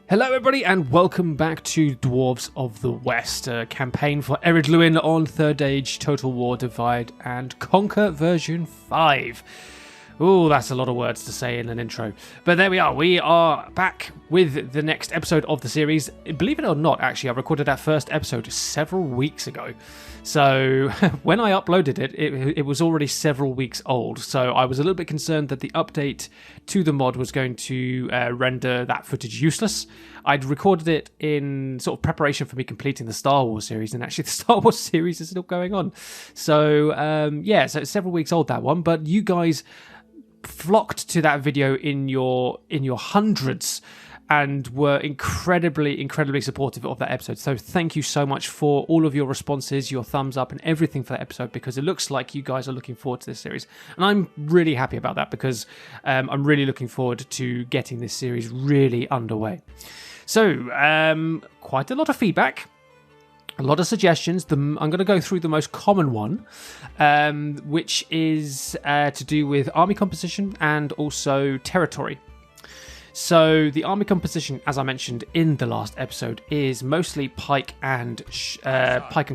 Hello everybody and welcome back to Dwarves of the West, a campaign for ERED LUIN on 3rd Age Total War Divide and Conquer version 5. Ooh, that's a lot of words to say in an intro. But there we are. We are back with the next episode of the series. Believe it or not, actually, I recorded that first episode several weeks ago. So when I uploaded it, it was already several weeks old. So I was a little bit concerned that the update to the mod was going to render that footage useless. I'd recorded it in sort of preparation for me completing the Star Wars series, and actually the Star Wars series is still going on. So yeah, so it's several weeks old, that one. But you guys flocked to that video in your hundreds and were incredibly supportive of that episode. So thank you so much for all of your responses, your thumbs up and everything for that episode, because it looks like you guys are looking forward to this series. And I'm really happy about that because I'm really looking forward to getting this series really underway. So quite a lot of feedback. A lot of suggestions. I'm going to go through the most common one, which is to do with army composition and also territory. So the army composition, as I mentioned in the last episode, is mostly pike and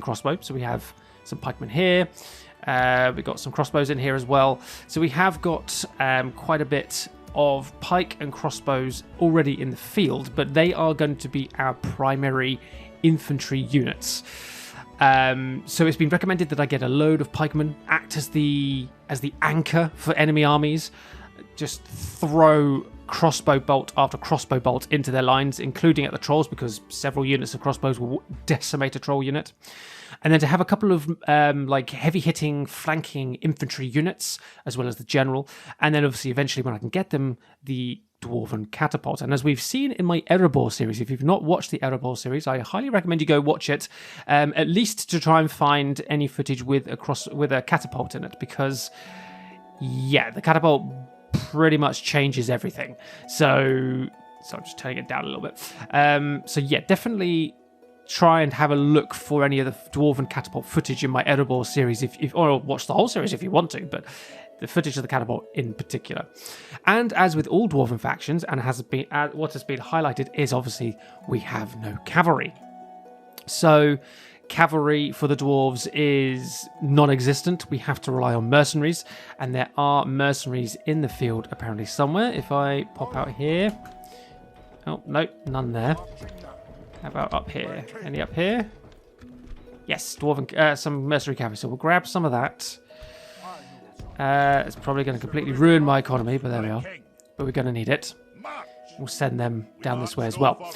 crossbow. So we have some pikemen here. We've got some crossbows in here as well. So we have got quite a bit of pike and crossbows already in the field, but they are going to be our primary infantry units. So it's been recommended that I get a load of pikemen, act as the anchor for enemy armies, just throw crossbow bolt after crossbow bolt into their lines, including at the trolls, because several units of crossbows will decimate a troll unit. And then to have a couple of like heavy hitting flanking infantry units, as well as the general. And then obviously eventually when I can get them, the dwarven catapult. And as we've seen in my Erebor series, if you've not watched the Erebor series, I highly recommend you go watch it, at least to try and find any footage with a catapult in it, because yeah, the catapult pretty much changes everything. So I'm just turning it down a little bit. So yeah, definitely try and have a look for any of the dwarven catapult footage in my Erebor series, or watch the whole series if you want to, but the footage of the catapult in particular. And as with all dwarven factions, and what has been highlighted is obviously we have no cavalry. So cavalry for the dwarves is non-existent. We have to rely on mercenaries, and there are mercenaries in the field apparently somewhere. If I pop out here, oh no, none there. How about up here? Any up here? Yes, dwarven, some mercenary cavalry. So we'll grab some of that. It's probably going to completely ruin my economy, but there we are. But we're going to need it. We'll send them down this way as well.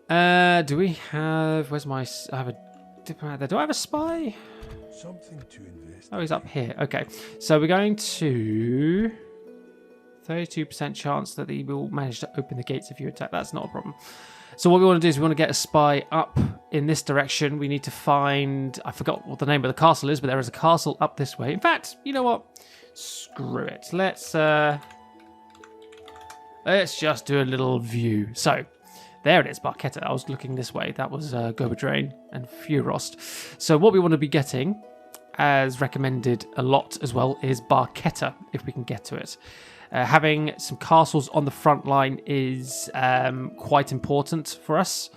Do we have... Where's my... I have a diplomat there. Do I have a spy? Something to invest. Oh, he's up here. Okay. So we're going to... 32% chance that he will manage to open the gates if you attack. That's not a problem. So what we want to do is we want to get a spy up in this direction. We need to find... I forgot what the name of the castle is, but there is a castle up this way. In fact, you know what? Screw it. Let's just do a little view. So... there it is, Barketta. I was looking this way. That was Goberdrain and Furost. So what we want to be getting, as recommended a lot as well, is Barketta, if we can get to it. Having some castles on the front line is quite important for us.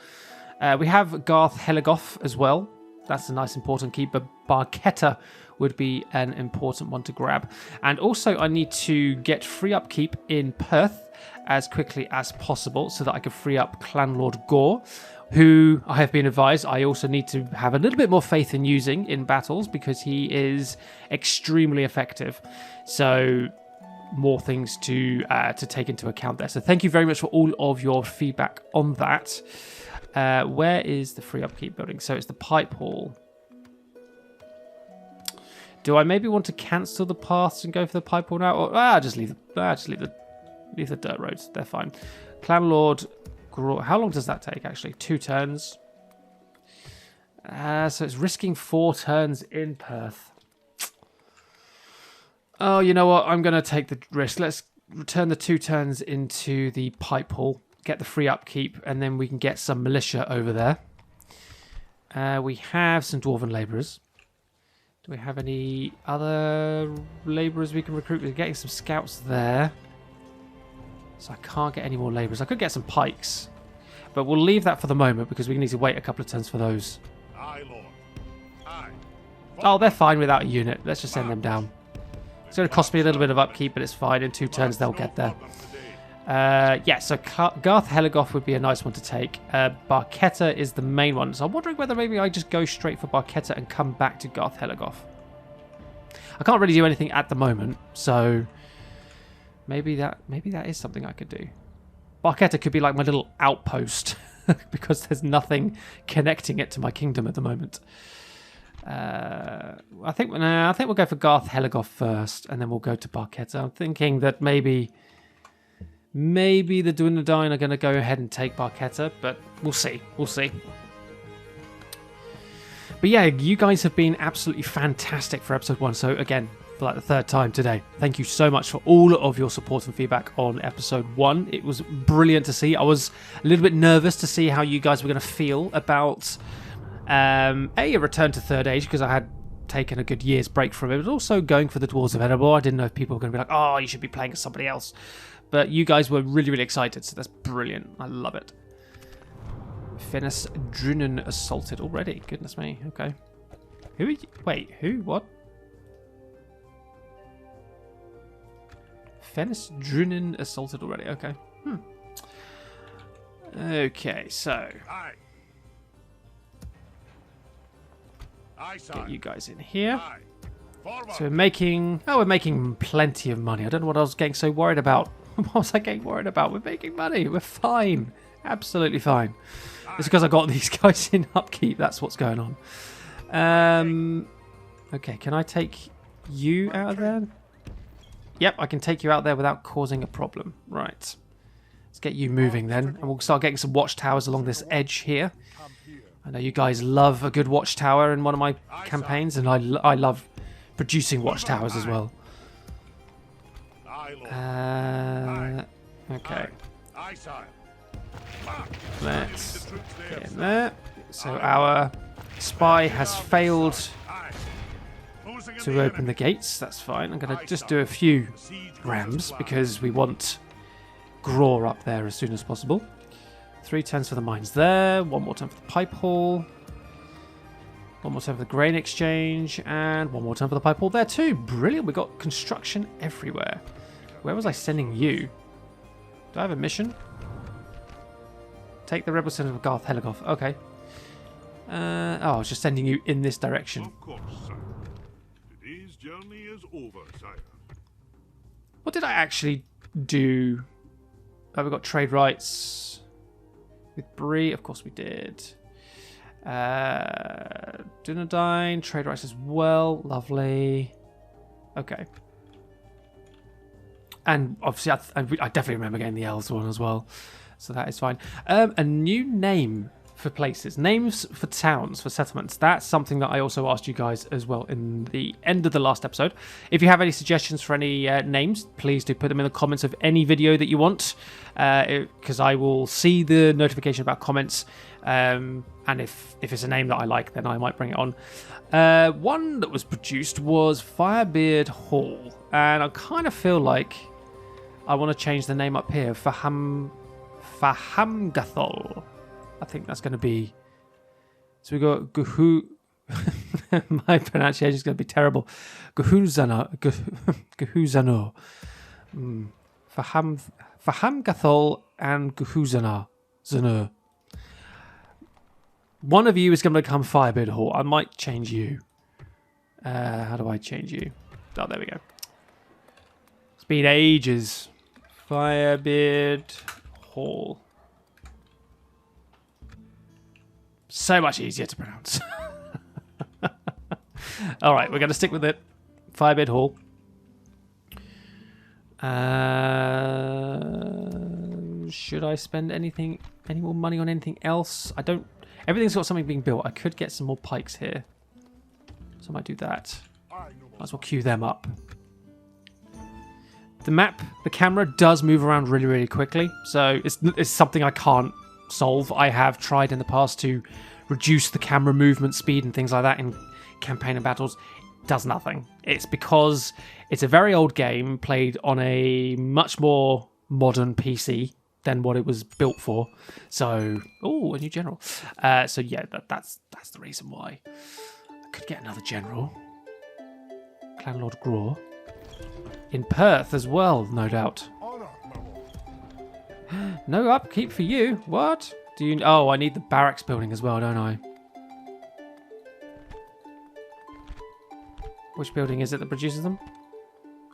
We have Garth Heligoth as well. That's a nice important keep, but Barketta would be an important one to grab. And also I need to get free upkeep in Perth as quickly as possible so that I can free up Clan Lord Gore, who I have been advised I also need to have a little bit more faith in using in battles because he is extremely effective. So more things to take into account there. So thank you very much for all of your feedback on that. Where is the free upkeep building? So it's the pipe hall. Do I maybe want to cancel the paths and go for the pipe hall now? Or just leave the dirt roads. They're fine. Clan Lord, how long does that take actually? 2 turns. So it's risking 4 turns in Perth. Oh, you know what? I'm going to take the risk. Let's return the 2 turns into the pipe hall, get the free upkeep, and then we can get some militia over there. We have some dwarven labourers. Do we have any other labourers we can recruit? We're getting some scouts there. So I can't get any more labourers. I could get some pikes, but we'll leave that for the moment because we need to wait a couple of turns for those. Aye, Lord. Aye. Oh, they're fine without a unit. Let's just send them down. It's going to cost me a little bit of upkeep, but it's fine. In 2 turns, they'll get there. Yeah, so Garth Heligoth would be a nice one to take. Barketta is the main one. So I'm wondering whether maybe I just go straight for Barketta and come back to Garth Heligoth. I can't really do anything at the moment, so maybe that is something I could do. Barketta could be like my little outpost because there's nothing connecting it to my kingdom at the moment. I think we'll go for Garth Heligoth first, and then we'll go to Barketta. I'm thinking that maybe the Ar-Adûnâim are going to go ahead and take Barketta, but we'll see. We'll see. But yeah, you guys have been absolutely fantastic for episode 1. So again, for like the 3rd time today, thank you so much for all of your support and feedback on episode 1. It was brilliant to see. I was a little bit nervous to see how you guys were going to feel about a return to 3rd Age, because I had taken a good year's break from it, but also going for the Dwarves of Erebor. I didn't know if people were going to be like, oh, you should be playing as somebody else. But you guys were really, really excited, so that's brilliant. I love it. Ar-Adûnâim assaulted already. Goodness me. Okay. Who are you? Wait, who? What? Ar-Adûnâim assaulted already. Okay. Okay, so Aye. Aye, sir. get you guys in here. Aye. Forward. So we're making plenty of money. I don't know what I was getting so worried about. What was I getting worried about? We're making money. We're fine. Absolutely fine. It's because I got these guys in upkeep. That's what's going on. Okay, can I take you out of there? Yep, I can take you out there without causing a problem. Right. Let's get you moving then. And we'll start getting some watchtowers along this edge here. I know you guys love a good watchtower in one of my campaigns, and I love producing watchtowers as well. Okay. Let's get in there. So our spy has failed to open the gates. That's fine. I'm going to just do a few rams because we want Graw up there as soon as possible. 3 turns for the mines there. 1 more turn for the pipe hall. 1 more turn for the grain exchange. And 1 more turn for the pipe hall there too. Brilliant. We got construction everywhere. Where was I sending you? Do I have a mission? Take the rebel center of Garth Heligoth. Okay. I was just sending you in this direction. Of course, sir. Today's journey is over, sire. What did I actually do? Oh, we got trade rights with Bree. Of course we did. Ar-Adûnâim, trade rights as well. Lovely. Okay. And obviously, I definitely remember getting the elves one as well. So that is fine. A new name for places. Names for towns, for settlements. That's something that I also asked you guys as well in the end of the last episode. If you have any suggestions for any names, please do put them in the comments of any video that you want. Because I will see the notification about comments. And if it's a name that I like, then I might bring it on. One that was produced was Firebeard Hall. And I kind of feel like I want to change the name up here. Fahamgathol. I think that's going to be... So we got Guhu... My pronunciation is going to be terrible. Guhuzano. Fahamgathol and Guhuzana. Zanu. One of you is going to become Firebeard Hall. I might change you. How do I change you? Oh, there we go. It's been ages. Firebeard Hall. So much easier to pronounce. All right, we're going to stick with it. Firebeard Hall. Should I spend any more money on anything else? I don't. Everything's got something being built. I could get some more pikes here, so I might do that. Might as well queue them up. The map, the camera does move around really, really quickly, so it's something I can't solve. I have tried in the past to reduce the camera movement speed and things like that in campaign and battles. It does nothing. It's because it's a very old game played on a much more modern PC than what it was built for. So, oh, a new general. So yeah, that's the reason why. I could get another general. Clan Lord Graw. In Perth as well, no doubt. No upkeep for you. What? Do you? Oh, I need the barracks building as well, don't I? Which building is it that produces them?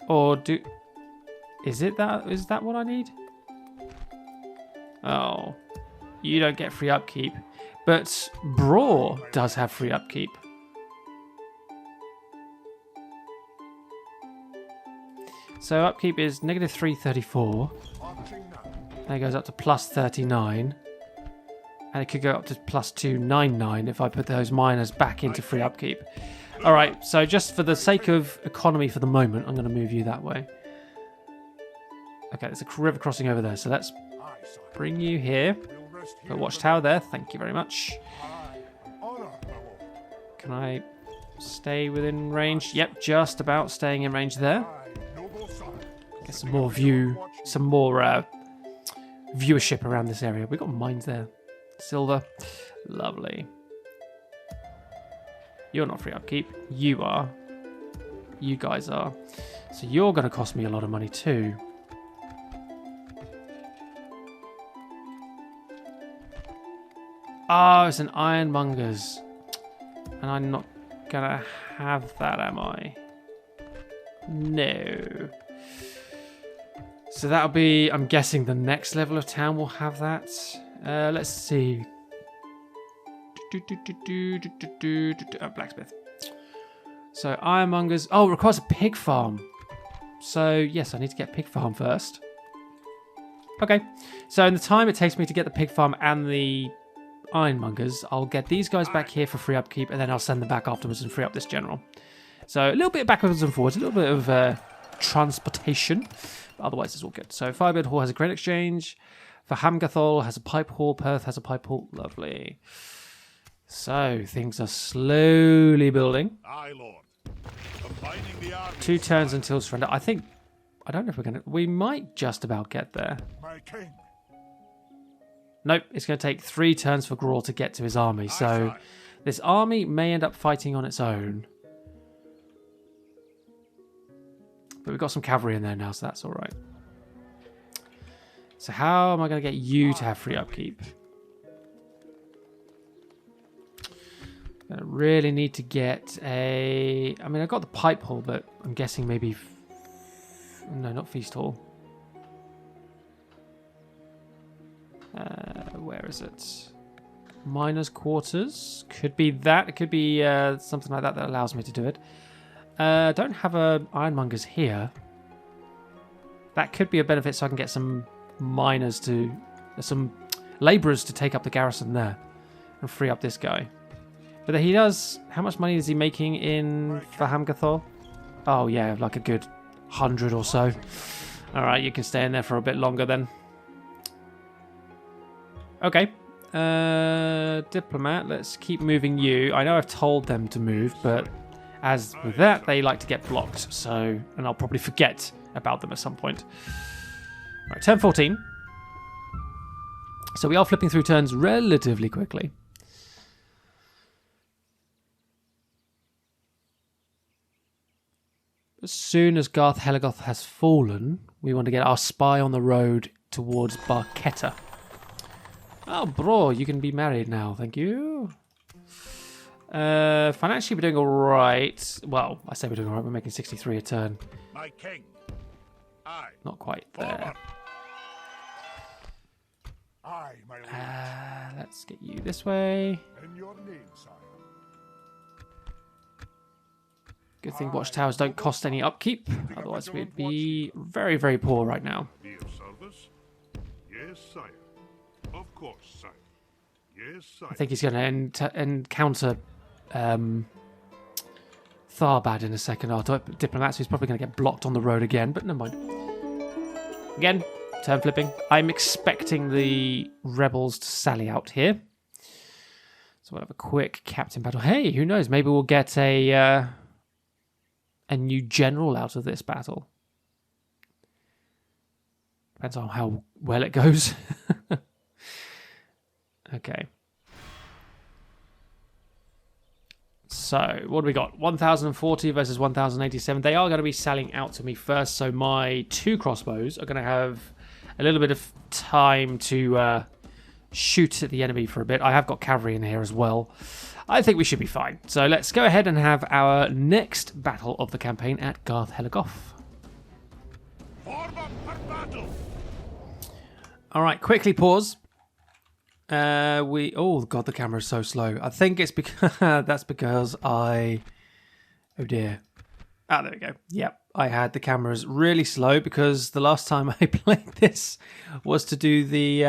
Or do... Is that what I need? Oh. You don't get free upkeep. But Braw does have free upkeep. So upkeep is negative 334. And it goes up to plus 39. And it could go up to plus 299 if I put those miners back into free upkeep. Alright, so just for the sake of economy for the moment, I'm going to move you that way. Okay, there's a river crossing over there, so let's bring you here. Put a watchtower there, thank you very much. Can I stay within range? Yep, just about staying in range there. Get some more viewership around this area. We've got mines there. Silver, lovely. You're not free upkeep. You are. You guys are. So you're going to cost me a lot of money too. Oh, it's an ironmonger's. And I'm not going to have that, am I? No. So that'll be, I'm guessing the next level of town will have that. Let's see. Oh, blacksmith. So ironmongers. Oh, it requires a pig farm. So yes, I need to get pig farm first. Okay. So in the time it takes me to get the pig farm and the ironmongers, I'll get these guys back here for free upkeep, and then I'll send them back afterwards and free up this general. So a little bit backwards and forwards, a little bit of transportation. But otherwise, it's all good. So Firebird Hall has a grain exchange. For Hamgathol has a pipe hall. Perth has a pipe hall. Lovely. So things are slowly building. Aye, Lord. Combining the armies. 2 turns until surrender. I don't know if we're going to... We might just about get there. My king. Nope, it's going to take 3 turns for Graw to get to his army. So this army may end up fighting on its own. But we've got some cavalry in there now, so that's all right. So how am I going to get you to have free upkeep? I really need to get a... I mean, I've got the pipe hall, but I'm guessing maybe... No, not feast hall. Where is it? Miners' quarters. Could be that. It could be something like that allows me to do it. Don't have a ironmongers here. That could be a benefit, so I can get some miners to... some labourers to take up the garrison there. And free up this guy. But he does... How much money is he making in for Hamgathol? Oh, yeah, like a good 100 or so. Alright, you can stay in there for a bit longer then. Okay. Diplomat, let's keep moving you. I know I've told them to move, but as with that, they like to get blocked. So, and I'll probably forget about them at some point. Right, turn 14. So we are flipping through turns relatively quickly. As soon as Garth Heligoth has fallen, we want to get our spy on the road towards Barketta. Oh, bro, you can be married now. Thank you. Financially, we're doing all right. Well, I say we're doing all right. We're making 63 a turn. My king. Aye. Not quite there. Aye, my lord. Let's get you this way. In your name, sire. Good thing watchtowers don't cost any upkeep. Otherwise, we'd be very, very poor right now. Be of service? Yes, sire. Of course, sire. Yes, sire. I think he's going to encounter Tharbad in a second. Our diplomat, so he's probably going to get blocked on the road again, but never mind. Again, turn flipping. I'm expecting the rebels to sally out here. So we'll have a quick captain battle. Hey, who knows? Maybe we'll get a new general out of this battle. Depends on how well it goes. Okay. So, what do we got? 1,040 versus 1,087. They are going to be selling out to me first, so my 2 crossbows are going to have a little bit of time to shoot at the enemy for a bit. I have got cavalry in here as well. I think we should be fine. So let's go ahead and have our next battle of the campaign at Garth Heligoth. Alright, quickly pause. Oh god, the camera is so slow. I think it's because that's because oh dear. Ah, there we go. Yep, I had the cameras really slow because the last time I played this was to do the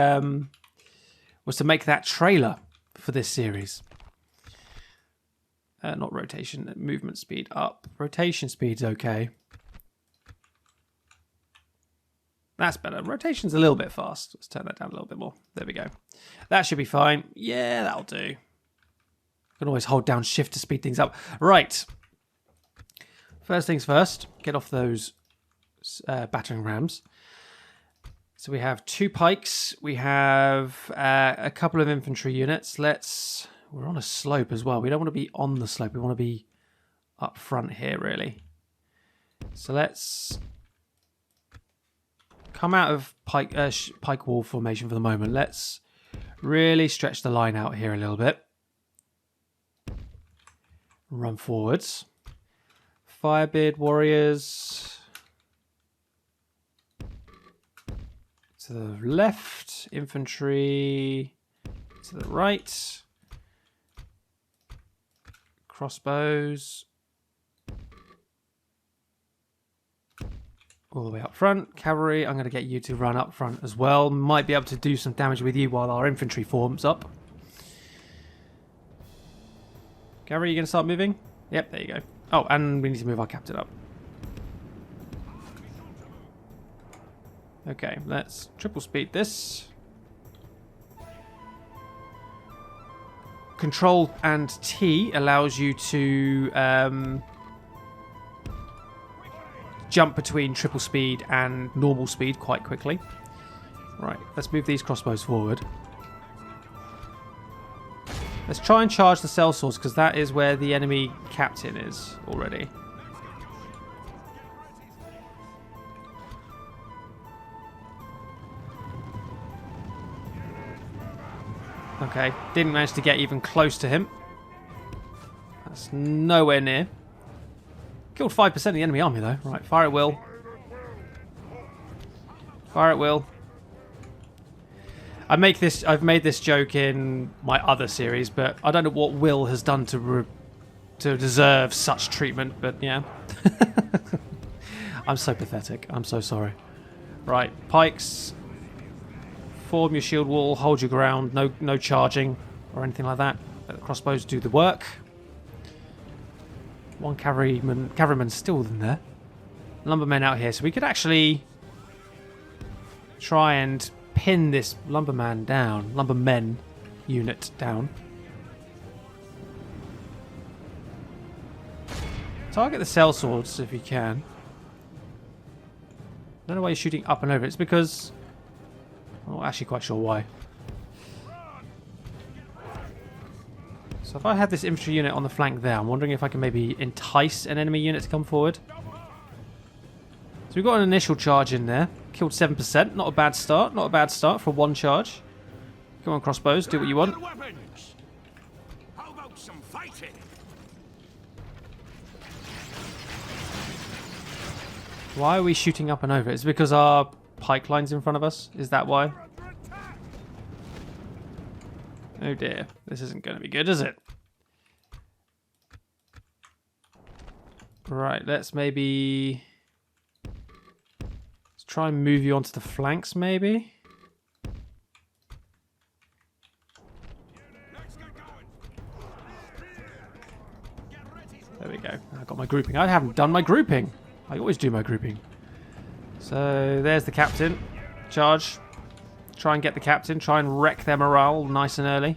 was to make that trailer for this series. Not rotation, movement speed up. Rotation speed's okay. That's better. Rotation's a little bit fast. Let's turn that down a little bit more. There we go. That should be fine. Yeah, that'll do. You can always hold down shift to speed things up. Right. First things first. Get off those battering rams. So we have 2 pikes. We have a couple of infantry units. We're on a slope as well. We don't want to be on the slope. We want to be up front here, really. So let's come out of pike wall formation for the moment. Let's really stretch the line out here a little bit. Run forwards. Firebeard warriors. To the left. Infantry to the right. Crossbows all the way up front. Cavalry, I'm going to get you to run up front as well. Might be able to do some damage with you while our infantry forms up. Cavalry, you going to start moving? Yep, there you go. Oh, and we need to move our captain up. Okay, let's triple speed this. Control and T allows you to jump between triple speed and normal speed quite quickly. Right, let's move these crossbows forward. Let's try and charge the sellswords because that is where the enemy captain is already. Okay, didn't manage to get even close to him. That's nowhere near. Killed 5% of the enemy army though. Right, fire at will. Fire at will. I've made this joke in my other series, but I don't know what Will has done to deserve such treatment, but yeah. I'm so pathetic. I'm so sorry. Right, pikes. Form your shield wall, hold your ground, no charging or anything like that. Let the crossbows do the work. One cavalryman's still in there. Lumbermen out here, so we could actually try and pin this lumbermen unit down. Target the sellswords if you can. I don't know why you're shooting up and over. It's because I'm not actually quite sure why. So if I had this infantry unit on the flank there, I'm wondering if I can maybe entice an enemy unit to come forward. So we've got an initial charge in there. Killed 7%. Not a bad start. Not a bad start for one charge. Come on, crossbows. Do what you want. How about some fighting? Why are we shooting up and over? It's because our pike line's in front of us? Is that why? Oh dear. This isn't going to be good, is it? Right, let's maybe... Let's try and move you onto the flanks, maybe? There we go. I got my grouping. I haven't done my grouping. I always do my grouping. So there's the captain. Charge. Try and get the captain. Try and wreck their morale nice and early.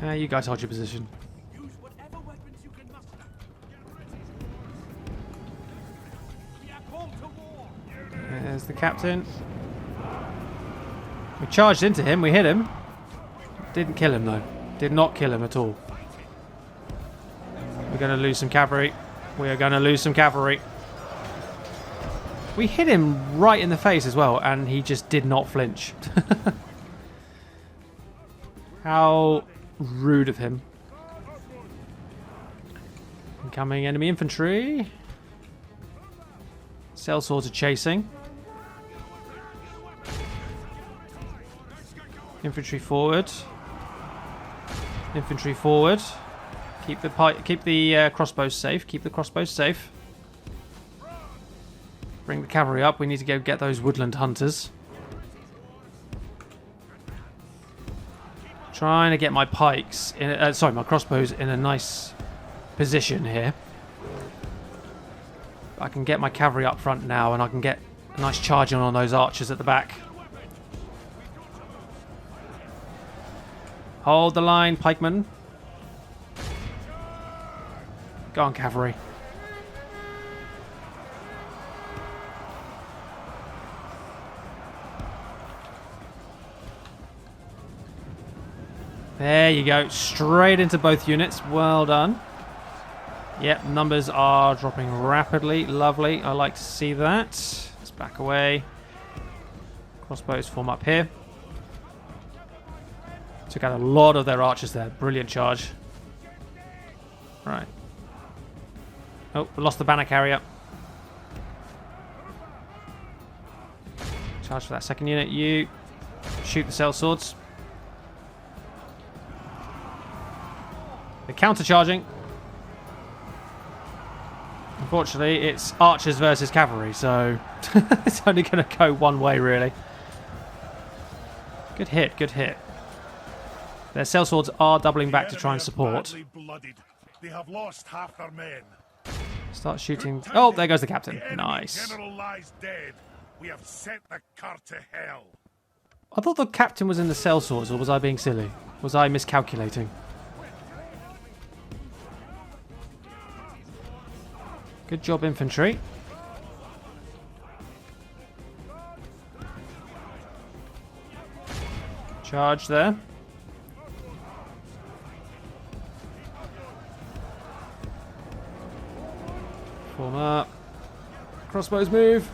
You guys hold your position. There's the captain. We charged into him, we hit him. Didn't kill him though. Did not kill him at all. We're going to lose some cavalry. We are going to lose some cavalry. We hit him right in the face as well, and he just did not flinch. How rude of him. Incoming enemy infantry. Sellswords are chasing. Infantry forward. Infantry forward. Keep the crossbows safe. Keep the crossbows safe. Bring the cavalry up. We need to go get those woodland hunters. Trying to get my pikes in. My crossbows in a nice position here. I can get my cavalry up front now, and I can get a nice charge on those archers at the back. Hold the line, pikemen. Go on, cavalry. There you go. Straight into both units. Well done. Yep, numbers are dropping rapidly. Lovely. I like to see that. Let's back away. Crossbows form up here. Took out a lot of their archers there. Brilliant charge. Right. Oh, we lost the banner carrier. Charge for that second unit. You shoot the sellswords. They're counter-charging. Unfortunately, it's archers versus cavalry, so it's only going to go one way, really. Good hit, good hit. Their sellswords are doubling back to try and support. They have lost half their men. Start shooting. Oh, there goes the captain. Nice. General lies dead. We have sent the cart to hell. I thought the captain was in the sellswords, or was I being silly? Was I miscalculating? Good job, infantry. Charge there. Form up. Crossbows move.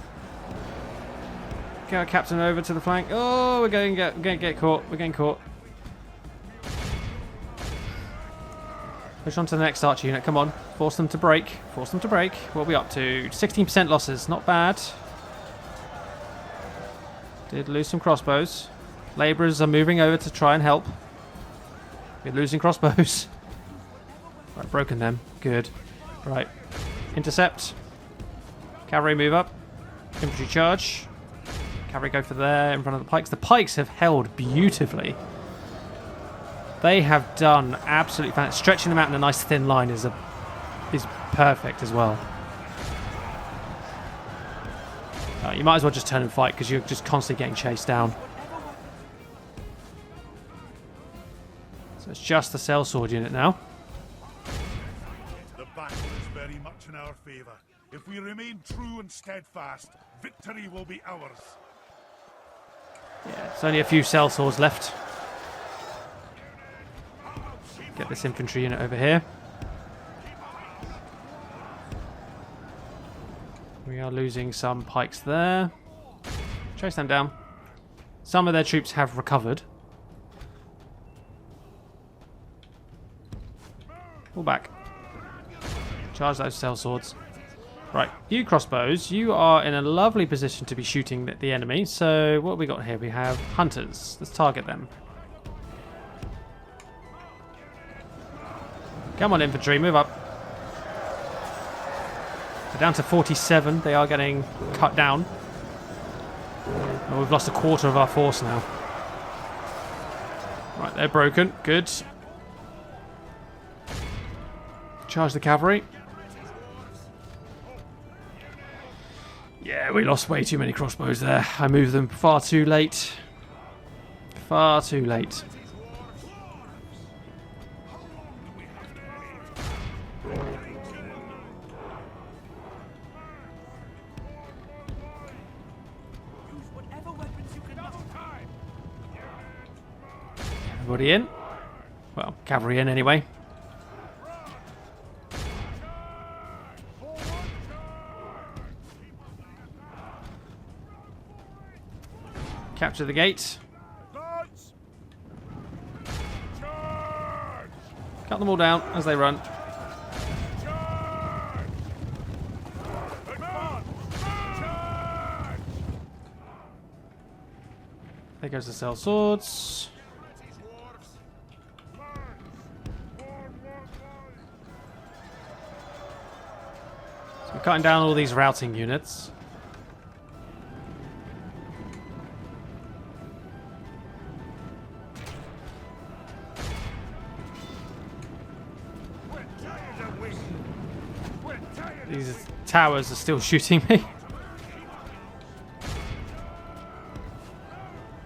Get our captain over to the flank. Oh, we're going to get caught. We're getting caught. Push on to the next archer unit. Come on. Force them to break. Force them to break. What are we up to? 16% losses. Not bad. Did lose some crossbows. Labourers are moving over to try and help. We're losing crossbows. Right, broken them. Good. Right. Intercept. Cavalry move up. Infantry charge. Cavalry go for there in front of the pikes. The pikes have held beautifully. They have done absolutely fantastic. Stretching them out in a nice thin line is perfect as well. You might as well just turn and fight because you're just constantly getting chased down. So it's just the sellsword unit now. The battle is very much in our favour. If we remain true and steadfast, victory will be ours. Yeah, there's only a few sellswords left. Get this infantry unit over here. We are losing some pikes there. Chase them down. Some of their troops have recovered. Pull back. Charge those sellswords. Right, you crossbows, you are in a lovely position to be shooting the enemy. So what have we got here? We have hunters. Let's target them. Come on, infantry, move up. They're down to 47. They are getting cut down. Oh, we've lost a quarter of our force now. Right, they're broken. Good. Charge the cavalry. Yeah, we lost way too many crossbows there. I moved them far too late. Far too late. everybody in. Well, cavalry in anyway. Capture the gate. Cut them all down as they run. There goes the sell swords. So we're cutting down all these routing units. These towers are still shooting me.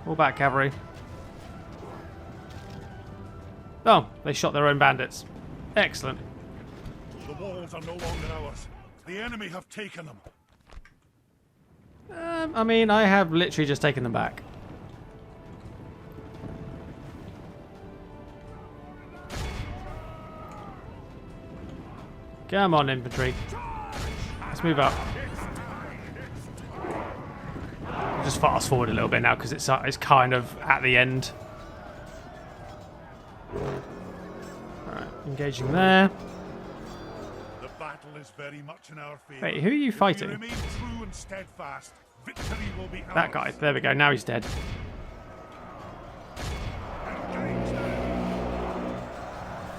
All back, cavalry. Oh, they shot their own bandits. Excellent. The walls are no longer ours. The enemy have taken them. I mean, I have literally just taken them back. Come on, infantry. Let's move up. Just fast forward a little bit now because it's kind of at the end. Alright, engaging there. The battle is very much in our favor. Wait, who are you If we fighting? remain true and steadfast, victory will be ours. That guy. There we go. Now he's dead.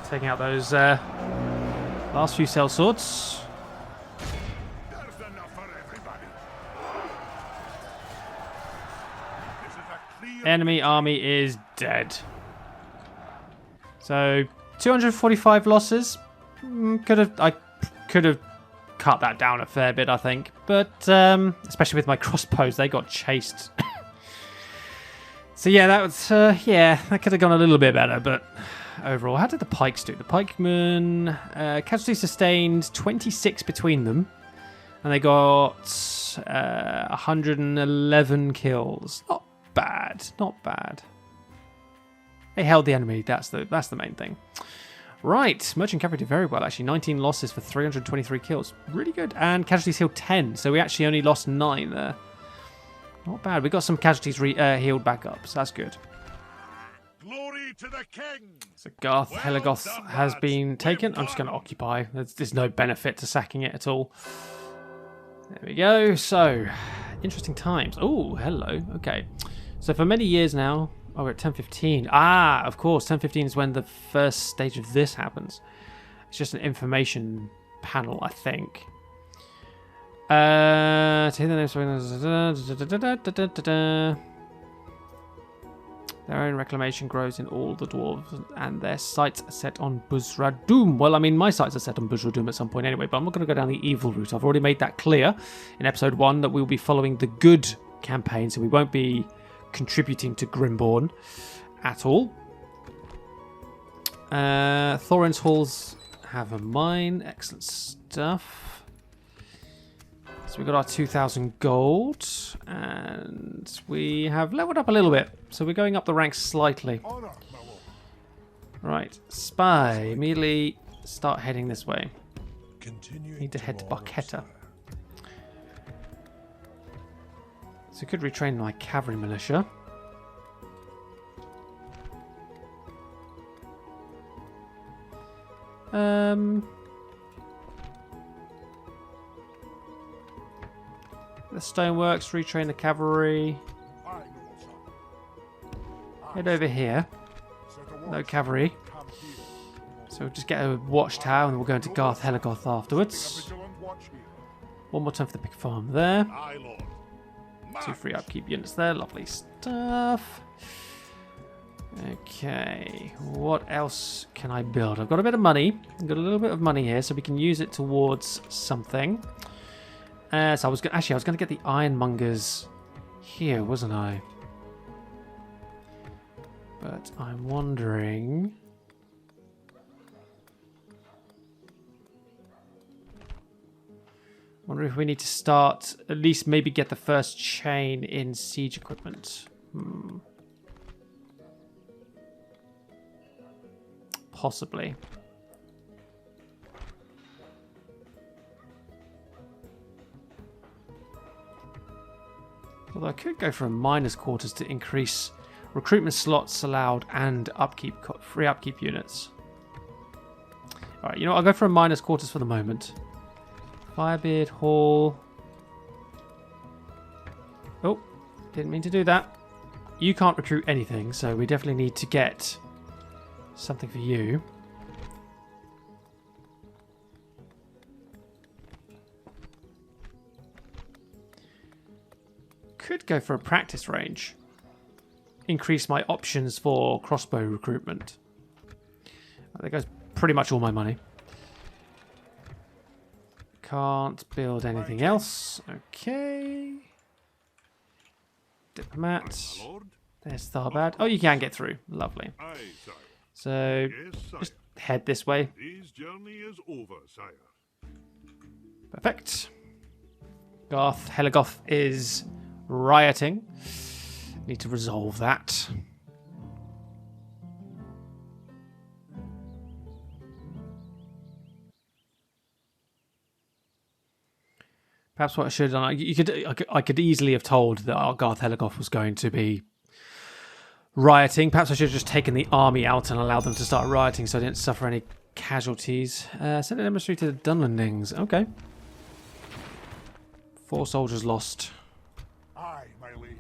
Taking out those last few cell swords. There's enough for everybody. This is a clear Enemy army is dead. So 245 losses. I could have cut that down a fair bit, I think. But especially with my crossbows, they got chased. So yeah, that was that could have gone a little bit better, but overall, how did the pikes do? The pikemen casualty sustained 26 between them, and they got 111 kills. Not bad, not bad. They held the enemy. That's the main thing. Right, merchant cavalry did very well actually. 19 losses for 323 kills, really good. And casualties healed 10, so we actually only lost 9 there. Not bad. We got some casualties healed back up, so that's good. glory to the king. So Garth Well Helagoth done, has lads. been taken. Well I'm just going to done. occupy. There's no benefit to sacking it at all. There we go. So, interesting times. Oh, hello. Okay. So for many years now, we're at 10:15. Ah, of course, 10:15 is when the first stage of this happens. It's just an information panel, I think. Their own reclamation grows in all the dwarves, and their sights are set on Buzradûm. Well, I mean, my sights are set on Buzradûm at some point anyway, but I'm not going to go down the evil route. I've already made that clear in episode 1 that we'll be following the good campaign, so we won't be contributing to Grimborn at all. Thorin's halls have a mine. Excellent stuff. So we got our 2,000 gold, and we have leveled up a little bit. So we're going up the ranks slightly. Honor, my lord. Right, spy. Immediately start heading this way. Continuing Need to head to tomorrow, Barchetta. sire. So I could retrain my cavalry militia. The stoneworks, retrain the cavalry. Aye, noble son. Head over here. Set a No watch. cavalry. Camp here. So we'll just get a watchtower and then we'll go into Garth Helagoth A afterwards. vigilant watch here. One more time for the big farm there. Aye, lord. 2 free upkeep units there. Lovely stuff. Okay. What else can I build? I've got a bit of money. I've got a little bit of money here, so we can use it towards something. So I was going to get the ironmongers here, wasn't I? But I'm wondering. Wonder if we need to start, at least maybe get the first chain in siege equipment. Possibly. Although I could go for a miner's quarters to increase recruitment slots allowed and upkeep, free upkeep units. Alright, you know what? I'll go for a miner's quarters for the moment. Firebeard Hall. Oh, didn't mean to do that. You can't recruit anything, so we definitely need to get something for you. Could go for a practice range. Increase my options for crossbow recruitment. There goes pretty much all my money. Can't build anything else. Okay. Diplomat. There's Tharbad. Oh, you can get through. Lovely. So, just head this way. Perfect. Helagoth is rioting. Need to resolve that. Perhaps what I should have done, I could easily have told that Argarth Helagoth was going to be rioting. Perhaps I should have just taken the army out and allowed them to start rioting so I didn't suffer any casualties. Send an emissary to the Dunlandings. Okay. 4 soldiers lost. Aye, my liege.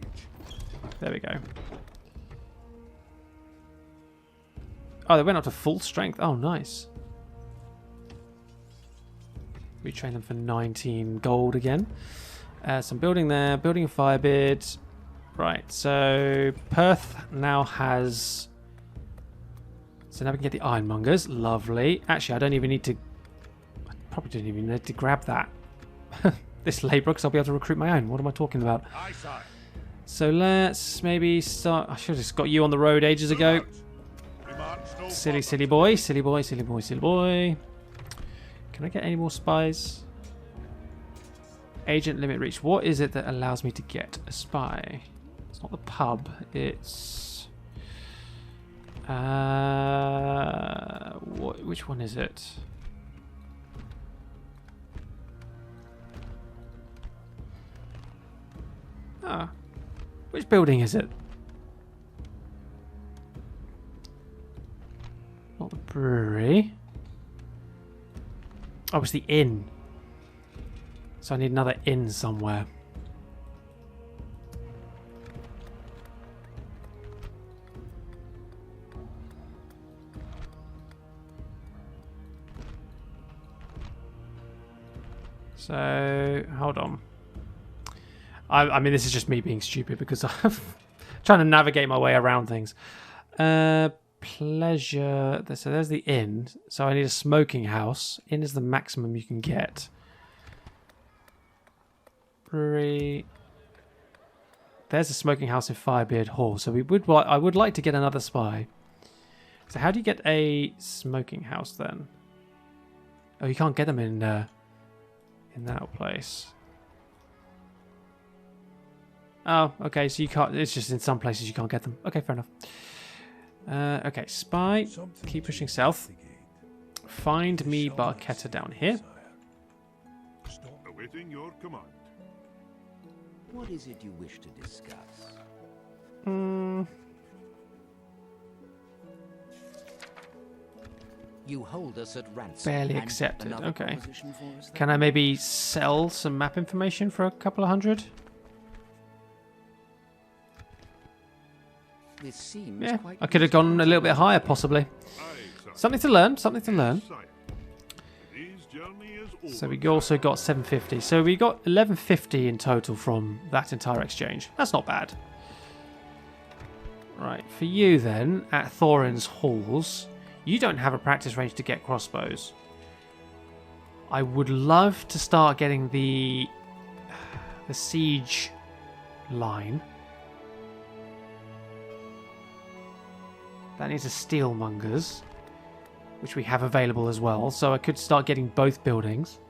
There we go. Oh, they went up to full strength. Oh, nice. Retrain them for 19 gold again. Some building there. Building a Firebeard. Right, so Perth now has... So now we can get the Ironmongers. Lovely. Actually, I don't even need to... I probably don't even need to grab that. This labourer, because I'll be able to recruit my own. What am I talking about? So let's maybe start... I should have just got you on the road ages ago. Silly, silly boy. Silly boy, silly boy, silly boy. Can I get any more spies? Agent limit reach. What is it that allows me to get a spy? It's not the pub. It's... which one is it? Ah. Which building is it? Not the brewery. Oh, it's the inn. So I need another inn somewhere. So, hold on. I mean, this is just me being stupid because I'm trying to navigate my way around things. Pleasure. So there's the inn. So I need a smoking house. Inn is the maximum you can get. Brewery. There's a smoking house in Firebeard Hall. So I would like to get another spy. So how do you get a smoking house then? Oh, you can't get them in that place. Oh, okay. So you can't. It's just in some places you can't get them. Okay, fair enough. Okay, spy. Keep pushing south. Find me Barketta down here. Awaiting your command. What is it you wish to discuss? You hold us at ransom. Barely accepted. Okay. Can I maybe sell some map information for a couple of hundred? This seems Yeah, quite I could have gone a little bit higher, possibly. Something to learn, something to learn. So we also got 750. So we got 1150 in total from that entire exchange. That's not bad. Right, for you then, at Thorin's Halls, you don't have a practice range to get crossbows. I would love to start getting the siege line. That needs a steelmongers, which we have available as well. So I could start getting both buildings.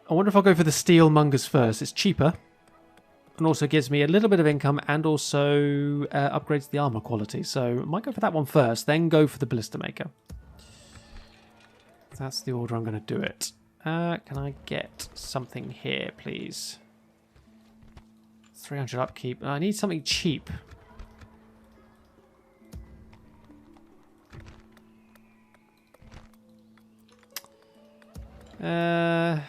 I wonder if I'll go for the steelmongers first. It's cheaper. and also gives me a little bit of income and also upgrades the armor quality. So I might go for that one first, then go for the Ballista Maker. That's the order I'm going to do it. Can I get something here, please? 300 upkeep. I need something cheap. Oh,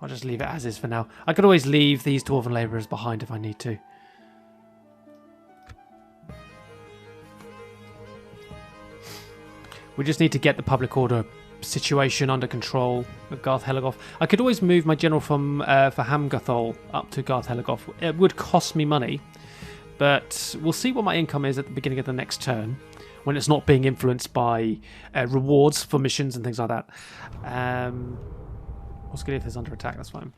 I'll just leave it as is for now. I could always leave these dwarven labourers behind if I need to. We just need to get the public order situation under control with Garth Helagoth. I could always move my general from for Hamgathol up to Garth Helagoth. It would cost me money, but we'll see what my income is at the beginning of the next turn, when it's not being influenced by rewards for missions and things like that. What's good if there's under attack? That's fine.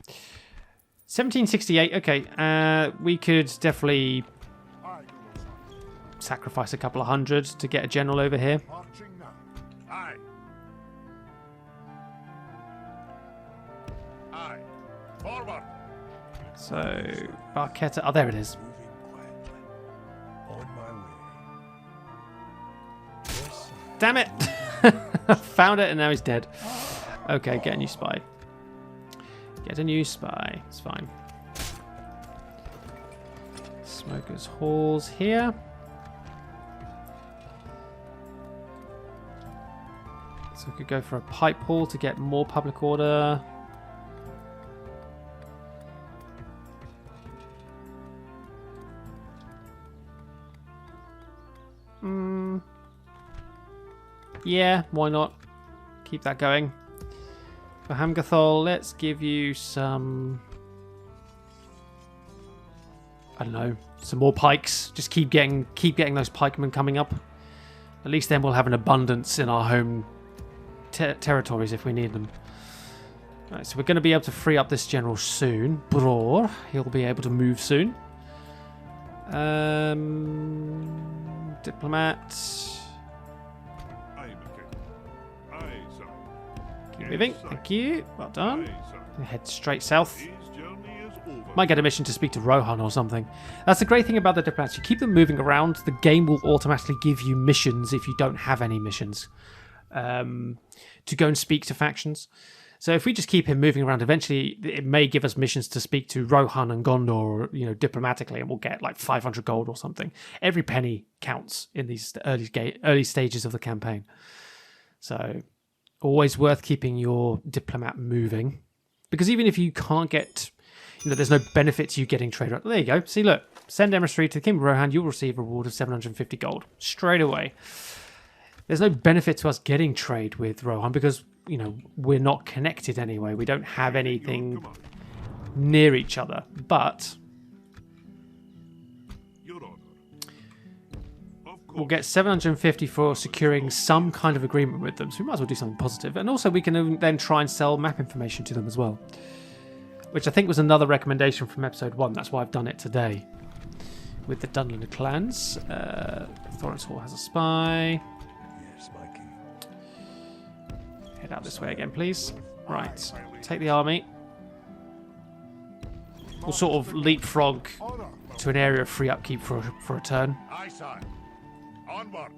1768. Okay, we could definitely sacrifice a couple of hundred to get a general over here. Forward. So, Barketta. Oh, there it is. Damn it! Found it and now he's dead. Okay, get a new spy. Get a new spy. It's fine. Smoker's Halls here. So we could go for a pipe hall to get more public order. Yeah, why not? Keep that going. For Hamgathol, let's give you some... I don't know, some more pikes. Just keep getting those pikemen coming up. At least then we'll have an abundance in our home territories if we need them. Right, so we're going to be able to free up this general soon. Bror, he'll be able to move soon. Diplomat. Keep moving. Thank you. Well done. Head straight south. Might get a mission to speak to Rohan or something. That's the great thing about the diplomats. You keep them moving around, the game will automatically give you missions if you don't have any missions to go and speak to factions. So if we just keep him moving around, eventually it may give us missions to speak to Rohan and Gondor, you know, diplomatically, and we'll get like 500 gold or something. Every penny counts in these early stages of the campaign. So always worth keeping your diplomat moving, because even if you can't get, you know, there's no benefit to you getting trade. There you go. See, look, send emissary to the King of Rohan. You'll receive a reward of 750 gold straight away. There's no benefit to us getting trade with Rohan because, you know, we're not connected anyway. We don't have anything near each other. But we'll get 750 for securing some kind of agreement with them. So we might as well do something positive. And also we can then try and sell map information to them as well, which I think was another recommendation from episode 1. That's why I've done it today with the Dunlin clans. Thorin's Hall has a spy. Yes, my king. Head out this way again, please. Right, take the army. We'll sort of leapfrog to an area of free upkeep for a turn. Aye, sir. Onward.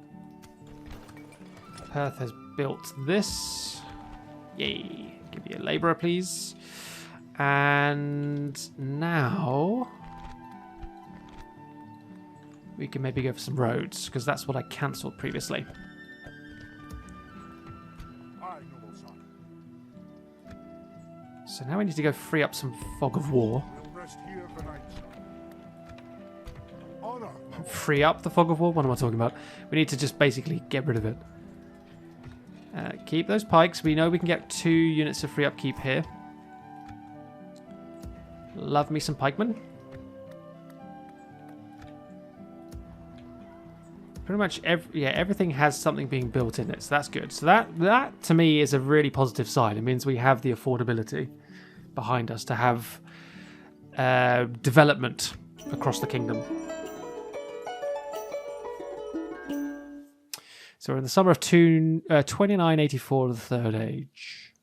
Perth has built this. Yay. Give me a labourer, please. And now we can maybe go for some roads, because that's what I cancelled previously. So now we need to go free up some Fog of War. Free up the Fog of War? What am I talking about? We need to just basically get rid of it. Keep those pikes. We know we can get 2 units of free upkeep here. Love me some pikemen. Pretty much everything has something being built in it, so that's good. So that to me is a really positive sign. It means we have the affordability behind us to have development across the kingdom. So we're in the summer of 2984 of the Third Age.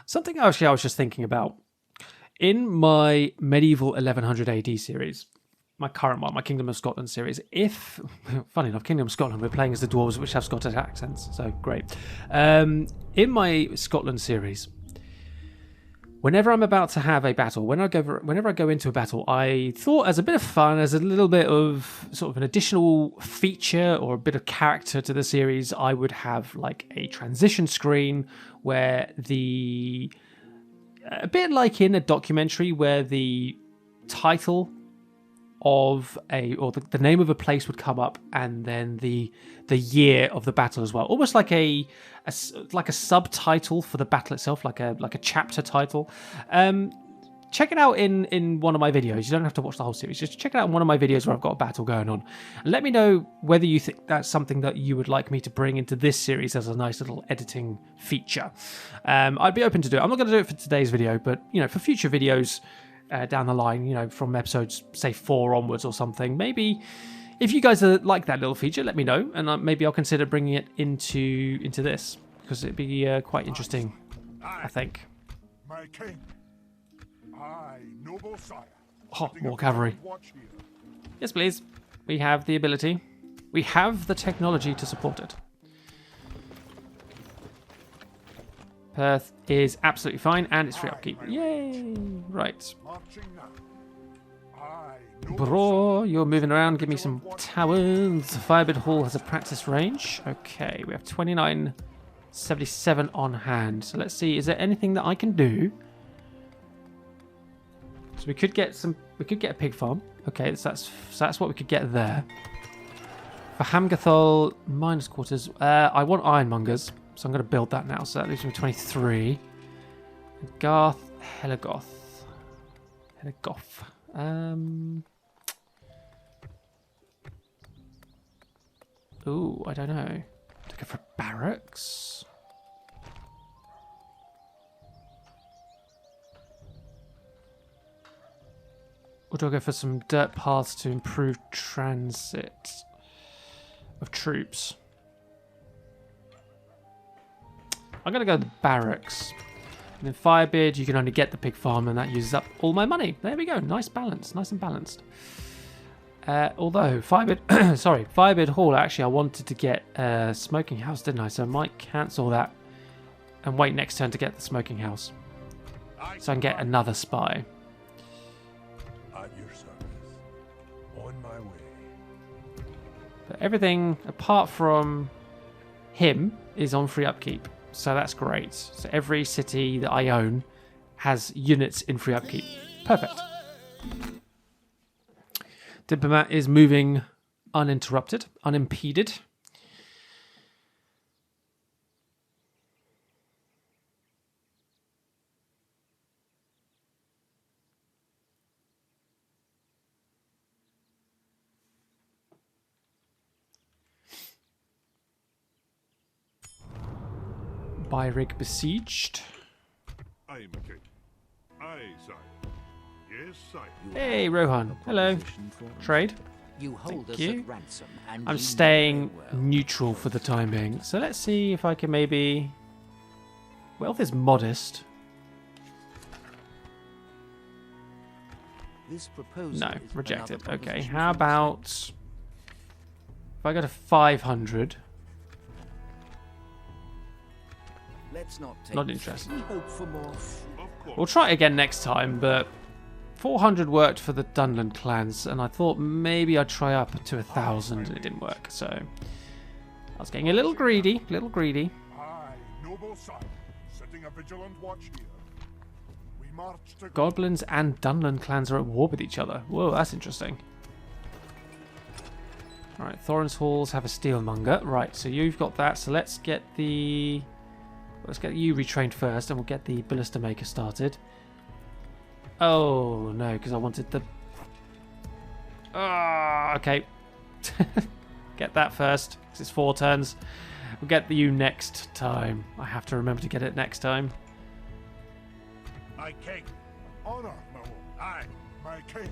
Something actually I was just thinking about. In my medieval 1100 AD series, my current one, my Kingdom of Scotland series, funny enough, Kingdom of Scotland, we're playing as the dwarves, which have Scottish accents, so great. In my Scotland series, whenever I'm about to have a battle, whenever I go into a battle, I thought as a bit of fun, as a little bit of sort of an additional feature or a bit of character to the series, I would have like a transition screen where a bit like in a documentary where the title of the name of a place would come up, and then the year of the battle as well, almost like a subtitle for the battle itself, like a chapter title. Check it out in one of my videos. You don't have to watch the whole series. Just check it out in one of my videos where I've got a battle going on. And let me know whether you think that's something that you would like me to bring into this series as a nice little editing feature. I'd be open to do it. I'm not going to do it for today's video, but for future videos down the line, from episodes, say 4 onwards or something, maybe if you guys like that little feature, let me know, and maybe I'll consider bringing it into this, because it'd be quite interesting, I think. My king. Aye, noble sire. Oh, more cavalry. Yes, please. We have the ability. We have the technology to support it. Perth is absolutely fine, and it's free upkeep. Yay! Right. Bro, you're moving around. Give me some towers. Firebird Hall has a practice range. Okay, we have 2977 on hand. So let's see, is there anything that I can do? So we could get a pig farm. Okay, so that's what we could get there. For Hamgathol, miners quarters. I want ironmongers, so I'm going to build that now. So that leaves me with 23. Garth, Helagoth. Ooh, I don't know. To go for barracks. Or do I go for some dirt paths to improve transit of troops? I'm going to go the barracks. And then Firebeard, you can only get the pig farm, and that uses up all my money. There we go. Nice balance. Nice and balanced. Although, Firebeard Hall, actually, I wanted to get a smoking house, didn't I? So I might cancel that and wait next turn to get the smoking house. So I can get another spy. At your service. On my way. But everything apart from him is on free upkeep. So that's great. So every city that I own has units in free upkeep. Perfect. Diplomat is moving uninterrupted, unimpeded. Byrig besieged. I am king. Aye, sire. Yes, sire. Hey, Rohan. Hello. Trade. You hold Thank us you. at ransom, and I'm you know staying very well. neutral for the time being. So let's see if I can maybe... Wealth is modest. This proposal No, is rejected. another Okay, proposition how from about... If I go to 500... Let's not take Not interested. We hope for more. Of course. We'll try it again next time, but 400 worked for the Dunland clans, and I thought maybe I'd try up to 1,000, and it didn't work. So I was getting a little greedy, Aye, noble sire. Setting a vigilant watch here. We march to Goblins and Dunland clans are at war with each other. Whoa, that's interesting. All right, Thorin's Halls have a steelmonger. Right, so you've got that. So let's get you retrained first, and we'll get the ballista maker started. Oh no, because I wanted the... okay. Get that first, because it's 4 turns. We'll get you next time. I have to remember to get it next time. my king. Honor, my lord. Aye, my king.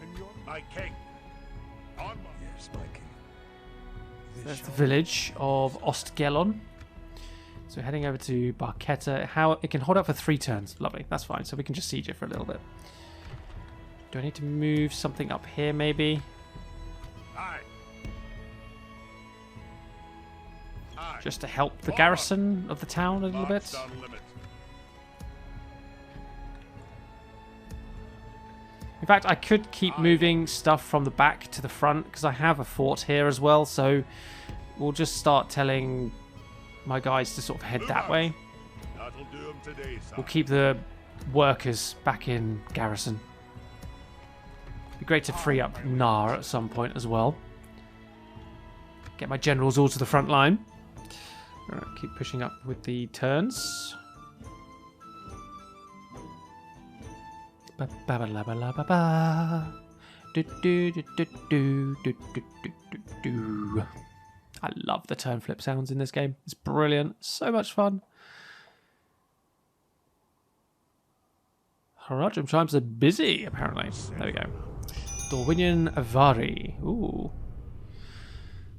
And your my king. On my Yes, my king. That's the village of Ostgelon. So heading over to Barchetta. How it can hold out for 3 turns. Lovely. That's fine. So we can just siege it for a little bit. Do I need to move something up here maybe? Aye. Aye. Just to help the garrison of the town a little bit? In fact, I could keep moving stuff from the back to the front because I have a fort here as well. So we'll just start telling my guys to sort of head that way. That'll do 'em today, son. We'll keep the workers back in garrison. Be great to free up Nar at some point as well. Get my generals all to the front line. All right, keep pushing up with the turns. Ba ba ba la ba la ba ba. Do do do do do do do do do. I love the turn flip sounds in this game. It's brilliant. So much fun. Ar-Adûnâim chimes are busy, apparently. There we go. Dorwinian Avari. Ooh.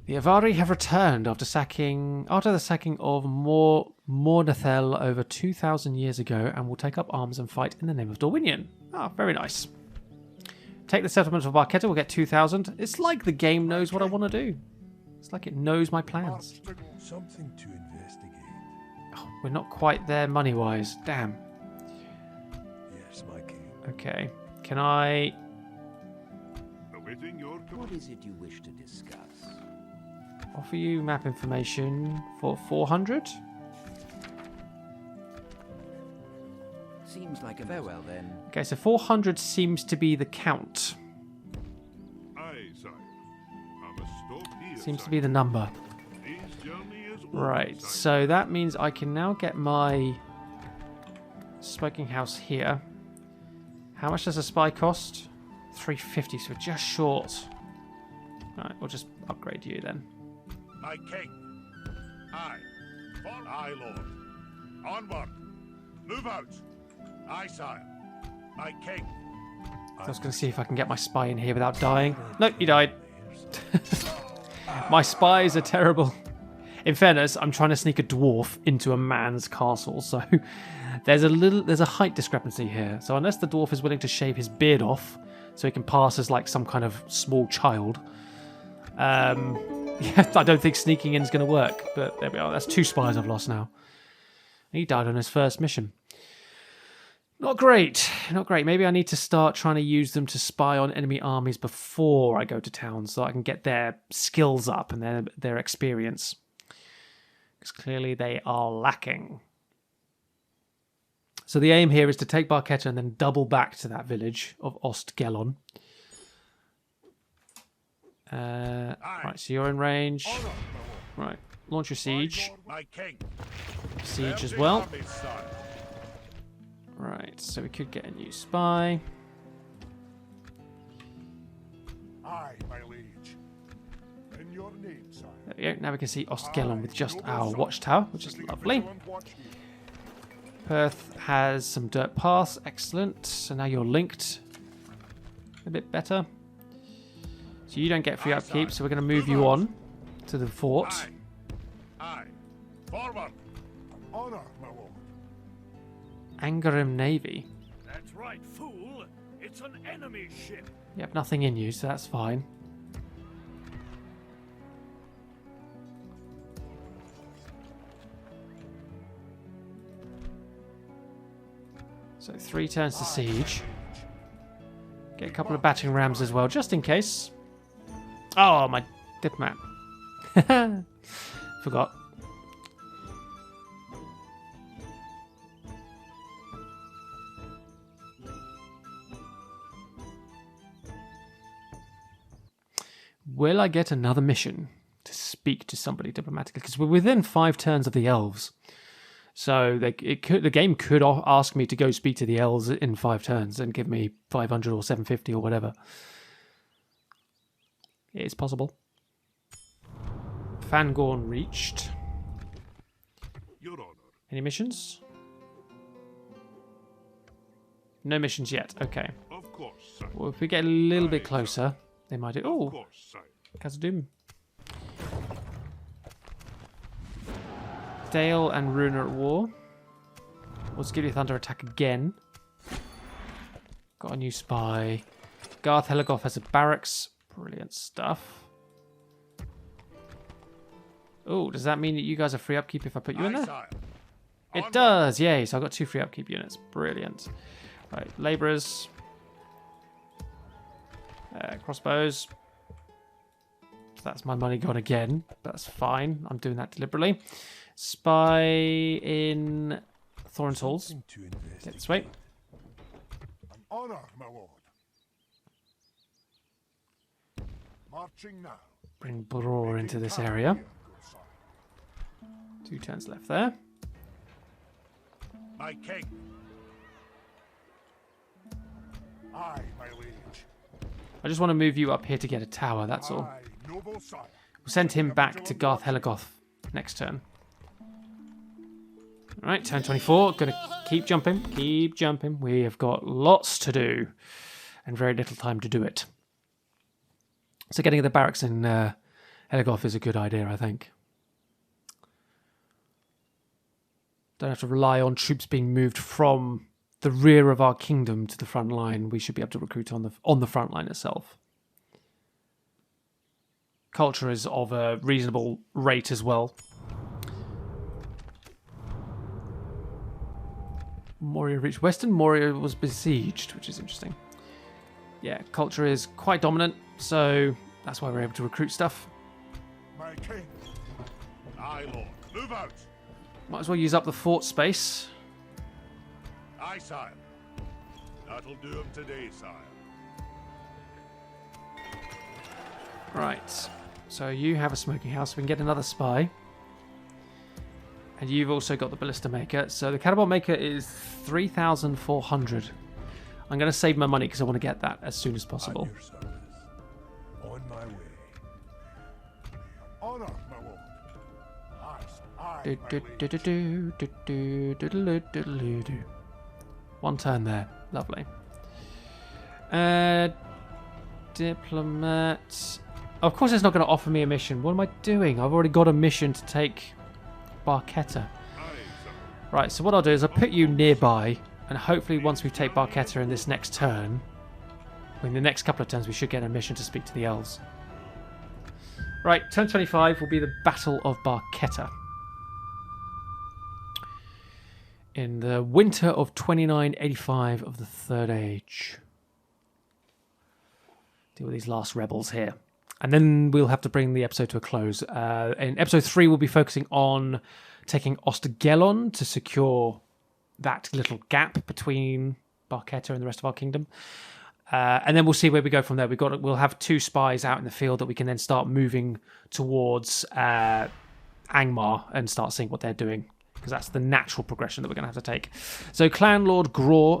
The Avari have returned after the sacking of Mornathel over 2,000 years ago and will take up arms and fight in the name of Dorwinion. Ah, very nice. Take the settlement of Barchetta, we'll get 2,000. It's like the game knows what I want to do. It's like it knows my plans. Something to investigate. Oh, we're not quite there money-wise. Damn. Yes, my king. Okay. Can I... Awaiting your What is it you wish to discuss? offer you map information for 400? Seems like a farewell then. Okay, so 400 seems to be the count. Aye, sire. I must stop here. Seems to be the number. This journey is over, Right, sire. so that means I can now get my smoking house here. How much does a spy cost? 350, so we're just short. Right, we'll just upgrade you then. My king. Aye. For aye, lord. Onward. Move out. Aye, sire. My king. I was going to see if I can get my spy in here without dying. Nope, you died. My spies are terrible. In fairness, I'm trying to sneak a dwarf into a man's castle, so there's a height discrepancy here. So unless the dwarf is willing to shave his beard off so he can pass as like some kind of small child, yeah, I don't think sneaking in is going to work. But there we are. That's 2 spies I've lost now. He died on his first mission. Not great. Not great. Maybe I need to start trying to use them to spy on enemy armies before I go to town so I can get their skills up and their experience. Because clearly they are lacking. So the aim here is to take Barchetta and then double back to that village of Ostgelon. Right, so you're in range. Right, launch your siege. My king. Siege as well. Right, so we could get a new spy. Aye, my liege. In your name, sire. There we go. Now we can see Ostgelon with just our watchtower, which is lovely. Perth has some dirt paths. Excellent. So now you're linked a bit better. So you don't get free upkeep, so we're going to move you on to the fort. Aye. Aye. Forward. Honor, my lord. Ar-Adûnâim Navy. That's right, fool. It's an enemy ship. You have nothing in you, so that's fine. So 3 turns to siege. Get a couple of battering rams as well, just in case. Oh, my diplomat. Forgot. Will I get another mission to speak to somebody diplomatically? Because we're within 5 turns of the elves. So the game could ask me to go speak to the elves in 5 turns and give me 500 or 750 or whatever. It's possible. Fangorn reached. Your honor. Any missions? No missions yet. Okay. Of course, sire. Well, if we get a little bit closer, they might do. Of Oh, course, sire. Ar-Adûnâim. Dale and Rune are at war. We'll Skiddy Thunder attack again. Got a new spy. Garth Heligoth has a barracks. Brilliant stuff. Oh, does that mean that you guys are free upkeep if I put you in Aye, there? sire. It does, yay. So I've got 2 free upkeep units. Brilliant. Right, labourers. Crossbows. So that's my money gone again. That's fine. I'm doing that deliberately. Spy in Thorin's Halls. Get this way. An honor, my lord. Marching now. Bring Bror into this area. Good sire. 2 turns left there. My king. Aye, my liege. I just want to move you up here to get a tower, that's all. Aye, noble sire. We'll send him back to Garth Heligoth next turn. Alright, turn 24. Gonna keep jumping, keep jumping. We have got lots to do and very little time to do it. So getting the barracks in Heligoth is a good idea, I think. Don't have to rely on troops being moved from the rear of our kingdom to the front line. We should be able to recruit on the front line itself. Culture is of a reasonable rate as well. Moria reached Western. Moria was besieged, which is interesting. Yeah, culture is quite dominant, so that's why we're able to recruit stuff. My king. Aye, lord. Move out. Might as well use up the fort space. Aye, sire. That'll do him today, sire. Right, so you have a smoking house. We can get another spy. And you've also got the ballista maker. So the catapult maker is 3,400. I'm going to save my money because I want to get that as soon as possible. At your service. On my way. Honor, my lord. Aye, aye, my liege. 1 turn there. Lovely. Diplomat. Of course it's not going to offer me a mission. What am I doing? I've already got a mission to take Barchetta. Right, so what I'll do is I'll put you nearby, and hopefully once we take Barchetta in this next turn, in the next couple of turns we should get a mission to speak to the elves. Right, turn 25 will be the Battle of Barchetta. In the winter of 2985 of the Third Age. Deal with these last rebels here. And then we'll have to bring the episode to a close. In episode 3, we'll be focusing on taking Ostergelon to secure that little gap between Barchetta and the rest of our kingdom. And then we'll see where we go from there. We'll have 2 spies out in the field that we can then start moving towards Angmar and start seeing what they're doing, because that's the natural progression that we're going to have to take. So Clan Lord Gore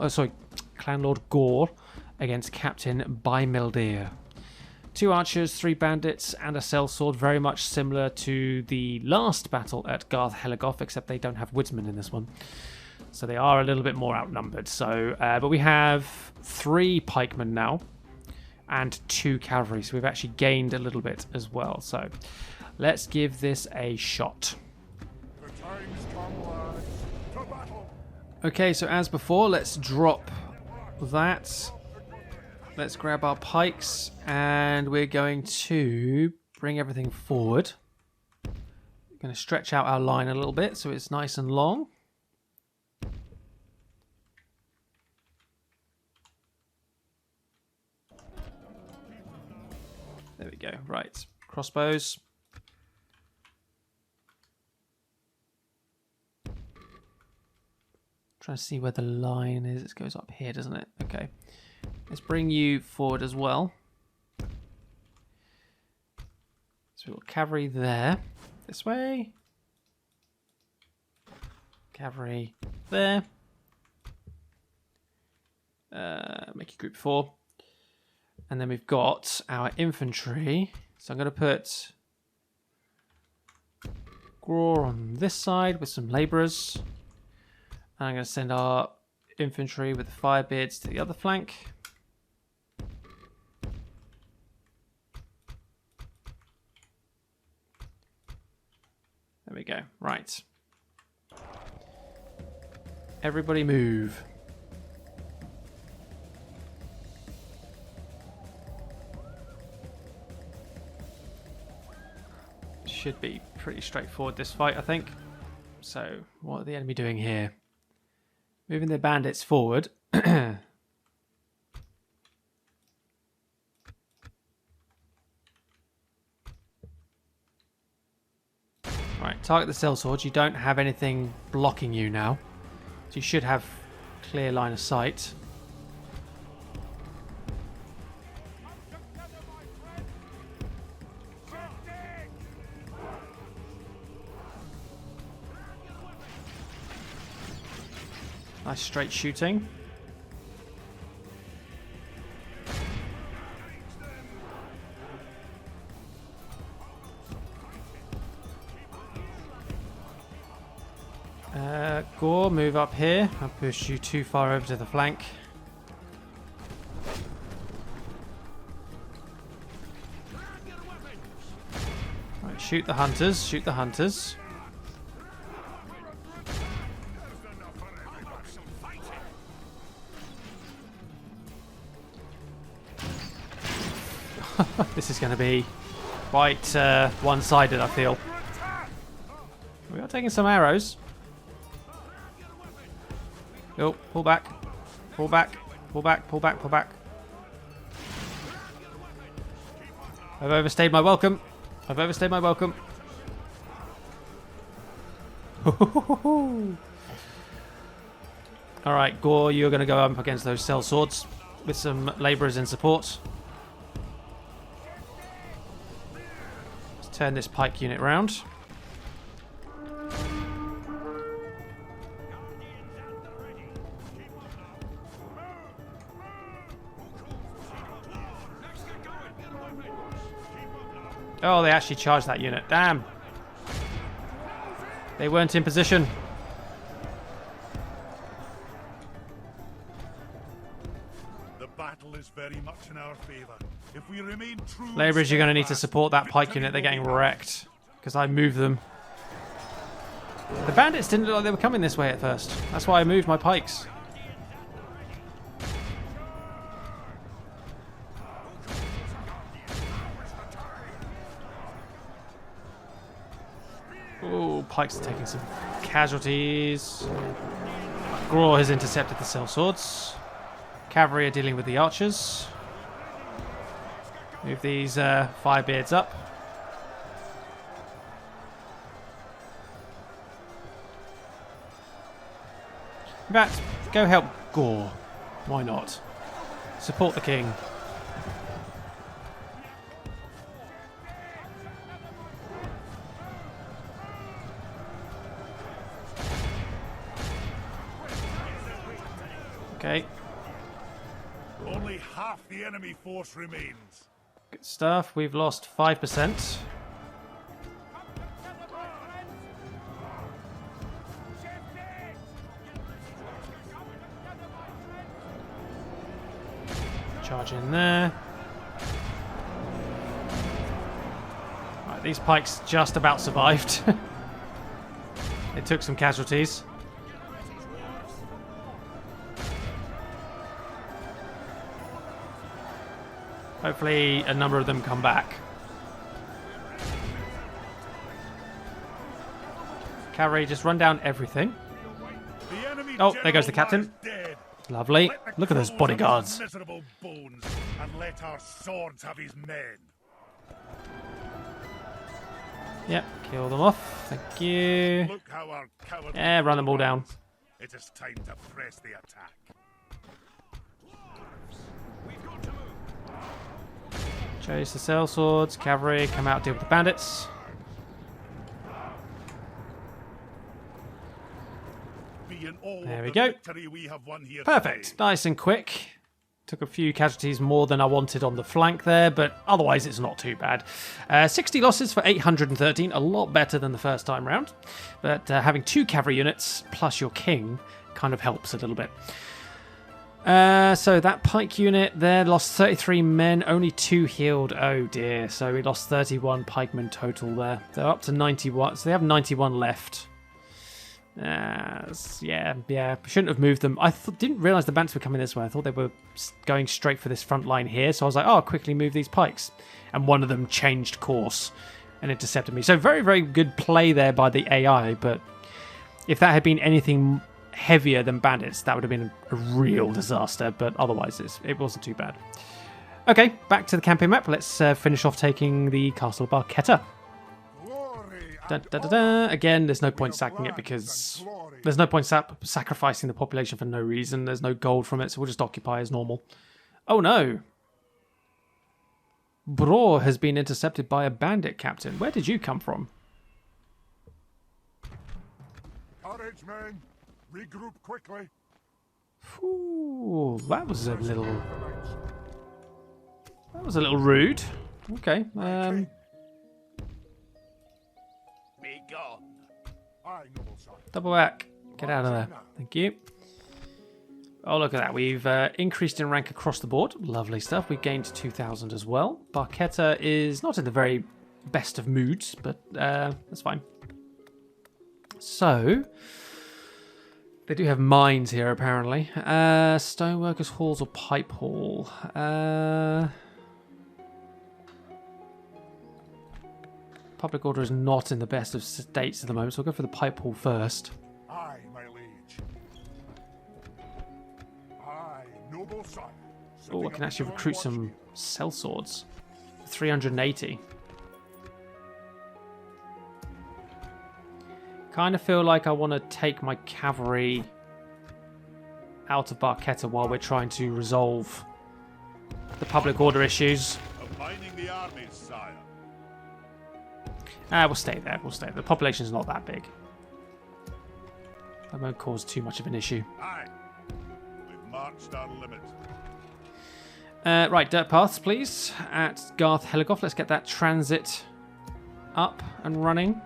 against Captain Bymildir. 2 archers, 3 bandits, and a sellsword, very much similar to the last battle at Garth Heligoth, except they don't have woodsmen in this one. So they are a little bit more outnumbered. So, but we have 3 pikemen now and 2 cavalry, so we've actually gained a little bit as well. So let's give this a shot. The time's come, lads. To battle. Okay, so as before, let's drop that. Let's grab our pikes, and we're going to bring everything forward. We're going to stretch out our line a little bit so it's nice and long. There we go. Right, crossbows. Trying to see where the line is. It goes up here, doesn't it? Okay. Let's bring you forward as well. So we've got cavalry there. This way. Cavalry there. Make your group 4. And then we've got our infantry. So I'm going to put Gror on this side with some labourers. And I'm going to send our infantry with the firebeards to the other flank. There we go. Right. Everybody move. Should be pretty straightforward, this fight, I think. So, what are the enemy doing here? Moving their bandits forward. Right, target the sellswords. You don't have anything blocking you now. So you should have clear line of sight. Nice straight shooting. Gore, move up here. I'll push you too far over to the flank. Right, shoot the hunters, shoot the hunters. This is going to be quite one-sided, I feel. We are taking some arrows. Oh, pull back. Pull back. Pull back. Pull back. Pull back. I've overstayed my welcome. I've overstayed my welcome. Alright, Gore, you're going to go up against those sellswords with some labourers in support. Let's turn this pike unit round. Oh, they actually charged that unit. Damn. They weren't in position. The battle is very much in our favor. If we remain true, Labourers, you're going to need to support that pike unit. They're getting wrecked because I moved them. The bandits didn't look like they were coming this way at first. That's why I moved my pikes. Oh, pikes are taking some casualties. Gror has intercepted the sellswords. Cavalry are dealing with the archers. Move these firebeards up. In fact, go help Gore. Why not? Support the king. Okay. Only half the enemy force remains. Good stuff. We've lost 5%. Charge in there. Right, these pikes just about survived. It took some casualties. Hopefully a number of them come back. Cavalry, just run down everything. Oh, there goes the captain. Lovely. Look at those bodyguards. Miserable bones, and let our swords have his men. Yep, kill them off. Thank you. Look how our coward Yeah, run them all down. It is time to press the attack. Chase the sellswords. Cavalry, come out, deal with the bandits. There we go. Perfect. Nice and quick. Took a few casualties more than I wanted on the flank there, but otherwise it's not too bad. 60 losses for 813, a lot better than the first time round. But having 2 cavalry units plus your king kind of helps a little bit. So that pike unit there lost 33 men, only 2 healed. Oh dear. So we lost 31 pikemen total there. They're up to 91, so they have 91 left. Yeah. Shouldn't have moved them. I didn't realise the bandits were coming this way. I thought they were going straight for this front line here. So I was like, oh, I'll quickly move these pikes. And one of them changed course and intercepted me. So very, very good play there by the AI. But if that had been anything heavier than bandits, that would have been a real disaster. But otherwise, it wasn't too bad. Okay, back to the campaign map. Let's finish off taking the Castle of Barchetta. Again, there's no point sacking it because there's no point sacrificing the population for no reason. There's no gold from it, so we'll just occupy as normal. Oh no! Bror has been intercepted by a bandit captain. Where did you come from? Courage, men! Regroup quickly. Ooh, that was a little rude. Okay. Be gone. Aye, noble son. Double back. Get out of there. Thank you. Oh, look at that. We've increased in rank across the board. Lovely stuff. We gained 2,000 as well. Barchetta is not in the very best of moods, but that's fine. So, they do have mines here, apparently. Stoneworkers' halls or pipe hall? Public order is not in the best of states at the moment, so we'll go for the pipe hall first. Aye, my liege. Aye, noble son. Oh, I can actually recruit some sellswords. 380. Kind of feel like I want to take my cavalry out of Barchetta while we're trying to resolve the public order issues. Combining the armies, sire. We'll stay there. The population's not that big. That won't cause too much of an issue. Aye. We've marched our limit. Right, dirt paths, please. At Garth Heligoth, let's get that transit up and running.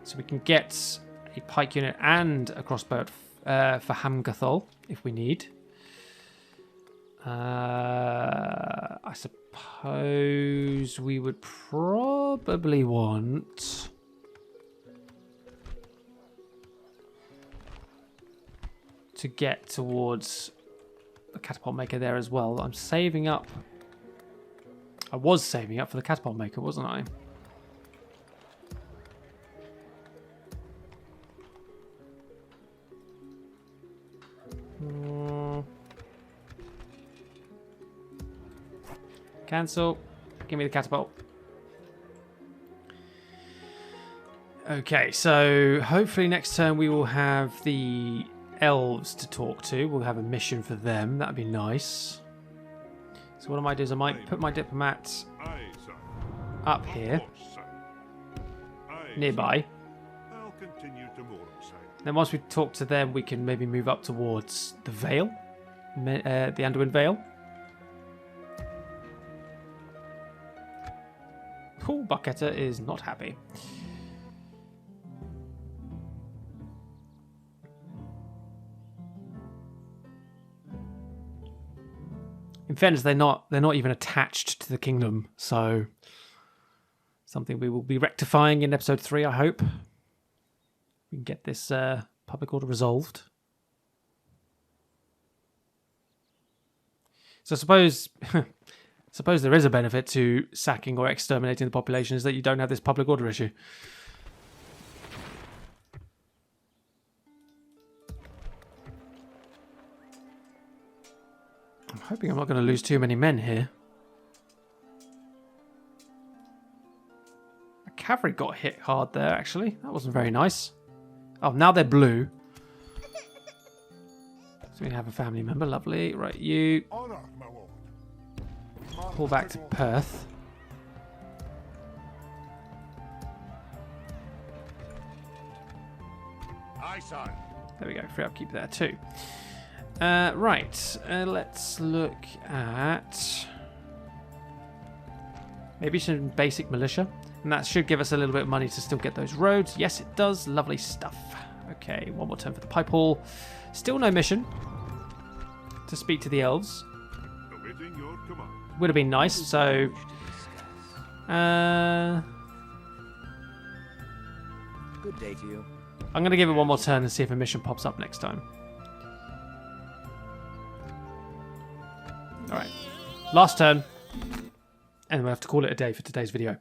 So we can get a pike unit and a crossbow for Hamgathol if we need. I suppose we would probably want to get towards the catapult maker there as well. I'm saving up. I was saving up for the catapult maker, wasn't I? Cancel. Give me the catapult. Okay, so hopefully next turn we will have the elves to talk to. We'll have a mission for them. That'd be nice. So what I might do is I might put my diplomat Aye, sir. up here, Of course, sir. Aye, nearby. sir. I'll continue tomorrow, sir. Then once we talk to them, we can maybe move up towards the Vale, the Anduin Vale. Oh, Barchetta is not happy. In fairness, they're not even attached to the kingdom, so something we will be rectifying in episode 3, I hope. We can get this public order resolved. So suppose there is a benefit to sacking or exterminating the population, is that you don't have this public order issue. I'm hoping I'm not going to lose too many men here. The cavalry got hit hard there, actually. That wasn't very nice. Oh, now they're blue. So we have a family member. Lovely. Right, you Honor, my lord. pull back to Perth. Aye, sire. There we go. Free upkeep there too. Right. Let's look at maybe some basic militia. And that should give us a little bit of money to still get those roads. Yes, it does. Lovely stuff. Okay, one more turn for the pipe hall. Still no mission to speak to the elves. Awaiting your command. Would have been nice. So, Good day to you. I'm going to give it one more turn and see if a mission pops up next time. Alright. Last turn. And we'll have to call it a day for today's video.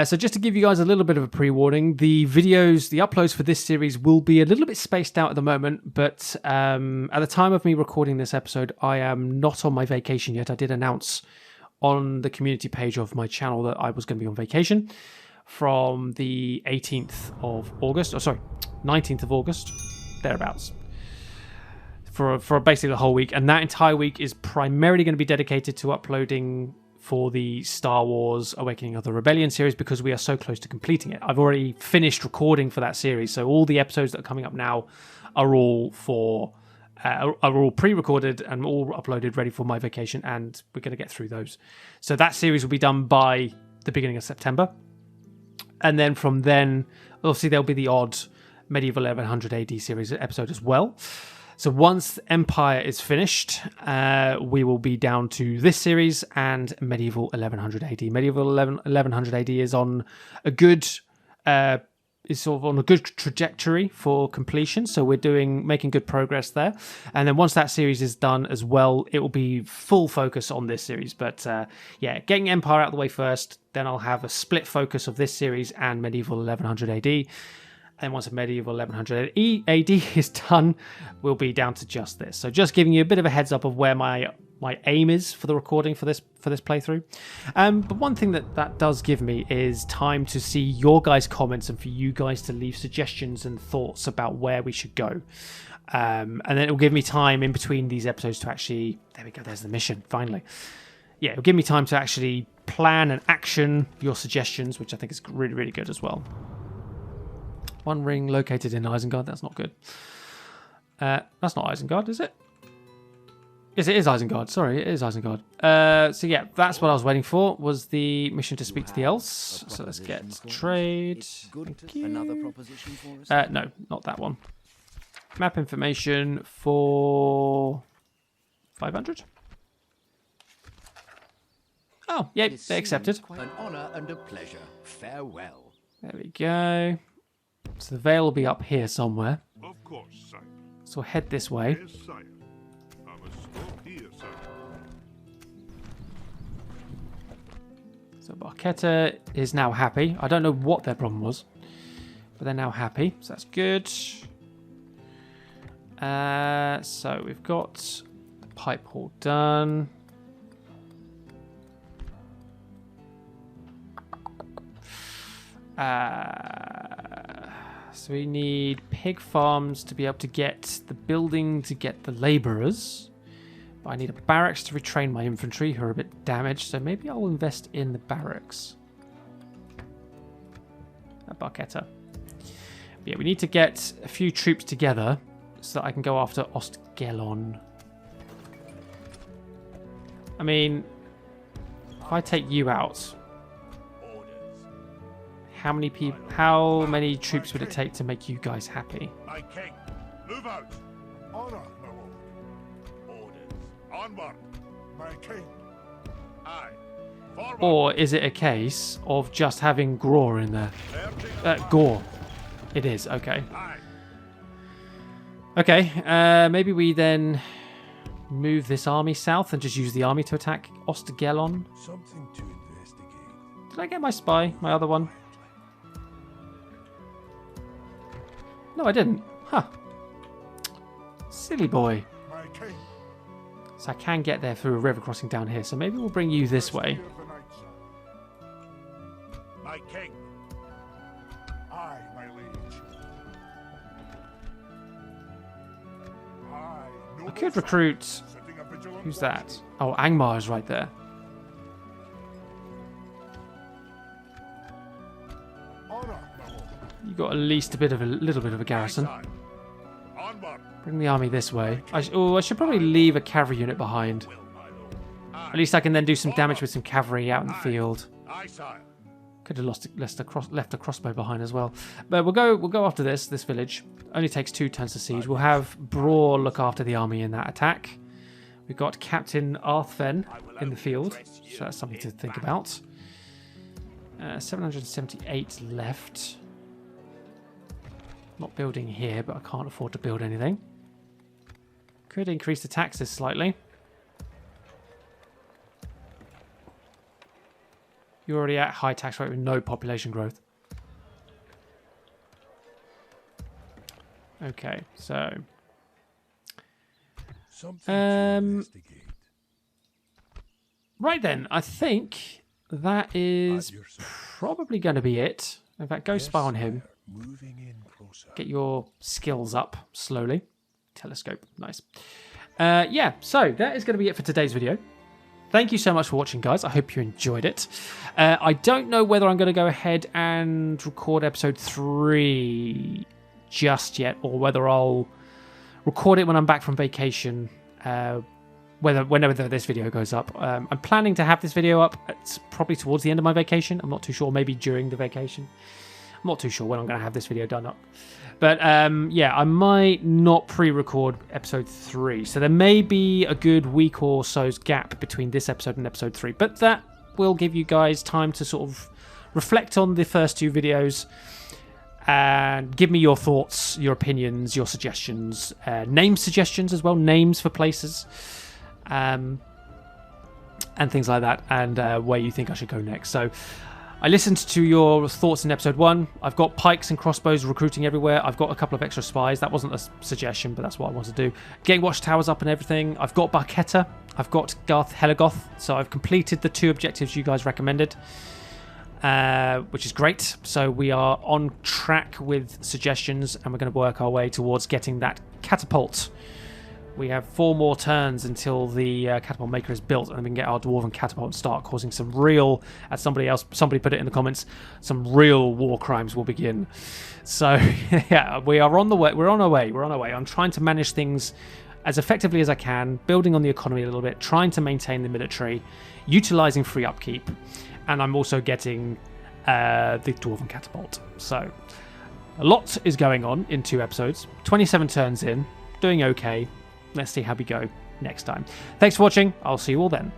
So just to give you guys a little bit of a pre-warning, the videos, the uploads for this series will be a little bit spaced out at the moment, but at the time of me recording this episode, I am not on my vacation yet. I did announce on the community page of my channel that I was going to be on vacation from the 18th of August, 19th of August, thereabouts, for basically the whole week. And that entire week is primarily going to be dedicated to uploading for the Star Wars Awakening of the Rebellion series, because we are so close to completing it. I've already finished recording for that series, so all the episodes that are coming up now are all pre-recorded and all uploaded, ready for my vacation, and we're going to get through those. So that series will be done by the beginning of September, and then from then, obviously, there'll be the odd Medieval 1100 AD series episode as well. So once Empire is finished, we will be down to this series and Medieval 1100 AD. Medieval 1100 AD is on a good, trajectory for completion. So we're making good progress there. And then once that series is done as well, it will be full focus on this series. But getting Empire out of the way first, then I'll have a split focus of this series and Medieval 1100 AD. And once Medieval 1100 AD is done, we'll be down to just this. So just giving you a bit of a heads up of where my aim is for the recording for this playthrough. But one thing that does give me is time to see your guys' comments and for you guys to leave suggestions and thoughts about where we should go. And then it'll give me time in between these episodes to actually... There we go, there's the mission, finally. Yeah, it'll give me time to actually plan and action your suggestions, which I think is really, really good as well. One ring located in Isengard. That's not good. That's not Isengard, is it? Yes, it is Isengard. Sorry, it is Isengard. So yeah, that's what I was waiting for, was the mission to speak to the elves. So let's get trade. Another proposition for us? No, not that one. Map information for 500. Oh, yeah, they accepted. An honor and a pleasure. Farewell. There we go. So the veil will be up here somewhere. Of course, sire. So we'll head this way. Yes, sire. I must stop here, sire. So Barchetta is now happy. I don't know what their problem was, but they're now happy. So that's good. So we've got the pipe hall done. So we need pig farms to be able to get the building to get the labourers. But I need a barracks to retrain my infantry who are a bit damaged. So maybe I'll invest in the barracks. At Barchetta. But yeah, we need to get a few troops together so that I can go after Ostgelon. I mean, if I take you out... How many troops would it take to make you guys happy? My king, move out. Honor, my lord. Orders. Onward. My king. Aye. Forward. Or is it a case of just having Gore in there? Gore. It is, okay. Aye. Okay, maybe we then move this army south and just use the army to attack Ostgelon. Something to investigate. Did I get my spy, my other one? No, I didn't. Huh. Silly boy. My king. So I can get there through a river crossing down here. So maybe we'll bring you this way. My king. Aye, my liege. Aye, I could recruit... Who's that? Oh, Angmar is right there. You got at least a little bit of a garrison. Bring the army this way. I should probably leave a cavalry unit behind. At least I can then do some damage with some cavalry out in the field. Could have left a crossbow behind as well. But we'll go after this village. Only takes 2 turns to siege. We'll have Braw look after the army in that attack. We've got Captain Arthven in the field, so that's something to think about. 778 left. Not building here, but I can't afford to build anything. Could increase the taxes slightly. You're already at high tax rate with no population growth. Okay, so... right then, I think that is probably going to be it. In fact, go spy on him. Get your skills up slowly. Telescope, nice. Yeah, so that is going to be it for today's video. Thank you so much for watching, guys. I hope you enjoyed it. I don't know whether I'm going to go ahead and record episode 3 just yet, or whether I'll record it when I'm back from vacation, whenever this video goes up. I'm planning to have this video up probably towards the end of my vacation. I'm not too sure, maybe during the vacation. I'm not too sure when I'm going to have this video done up. But yeah, I might not pre-record episode 3. So there may be a good week or so's gap between this episode and episode 3. But that will give you guys time to sort of reflect on the first 2 videos and give me your thoughts, your opinions, your suggestions, name suggestions as well, names for places, and things like that, and where you think I should go next. So I listened to your thoughts in episode 1. I've got pikes and crossbows recruiting everywhere. I've got a couple of extra spies. That wasn't a suggestion, but that's what I want to do. Getting watchtowers up and everything. I've got Barketta. I've got Garth Helagoth. So I've completed the 2 objectives you guys recommended, which is great. So we are on track with suggestions, and we're going to work our way towards getting that catapult. We have 4 more turns until the catapult maker is built, and then we can get our dwarven catapult and start causing some real, as somebody put it in the comments, some real war crimes will begin. So yeah, we are on the way. We're on our way. I'm trying to manage things as effectively as I can, building on the economy a little bit, trying to maintain the military, utilizing free upkeep, and I'm also getting the dwarven catapult. So a lot is going on in 2 episodes. 27 turns in, doing okay. Let's see how we go next time. Thanks for watching. I'll see you all then.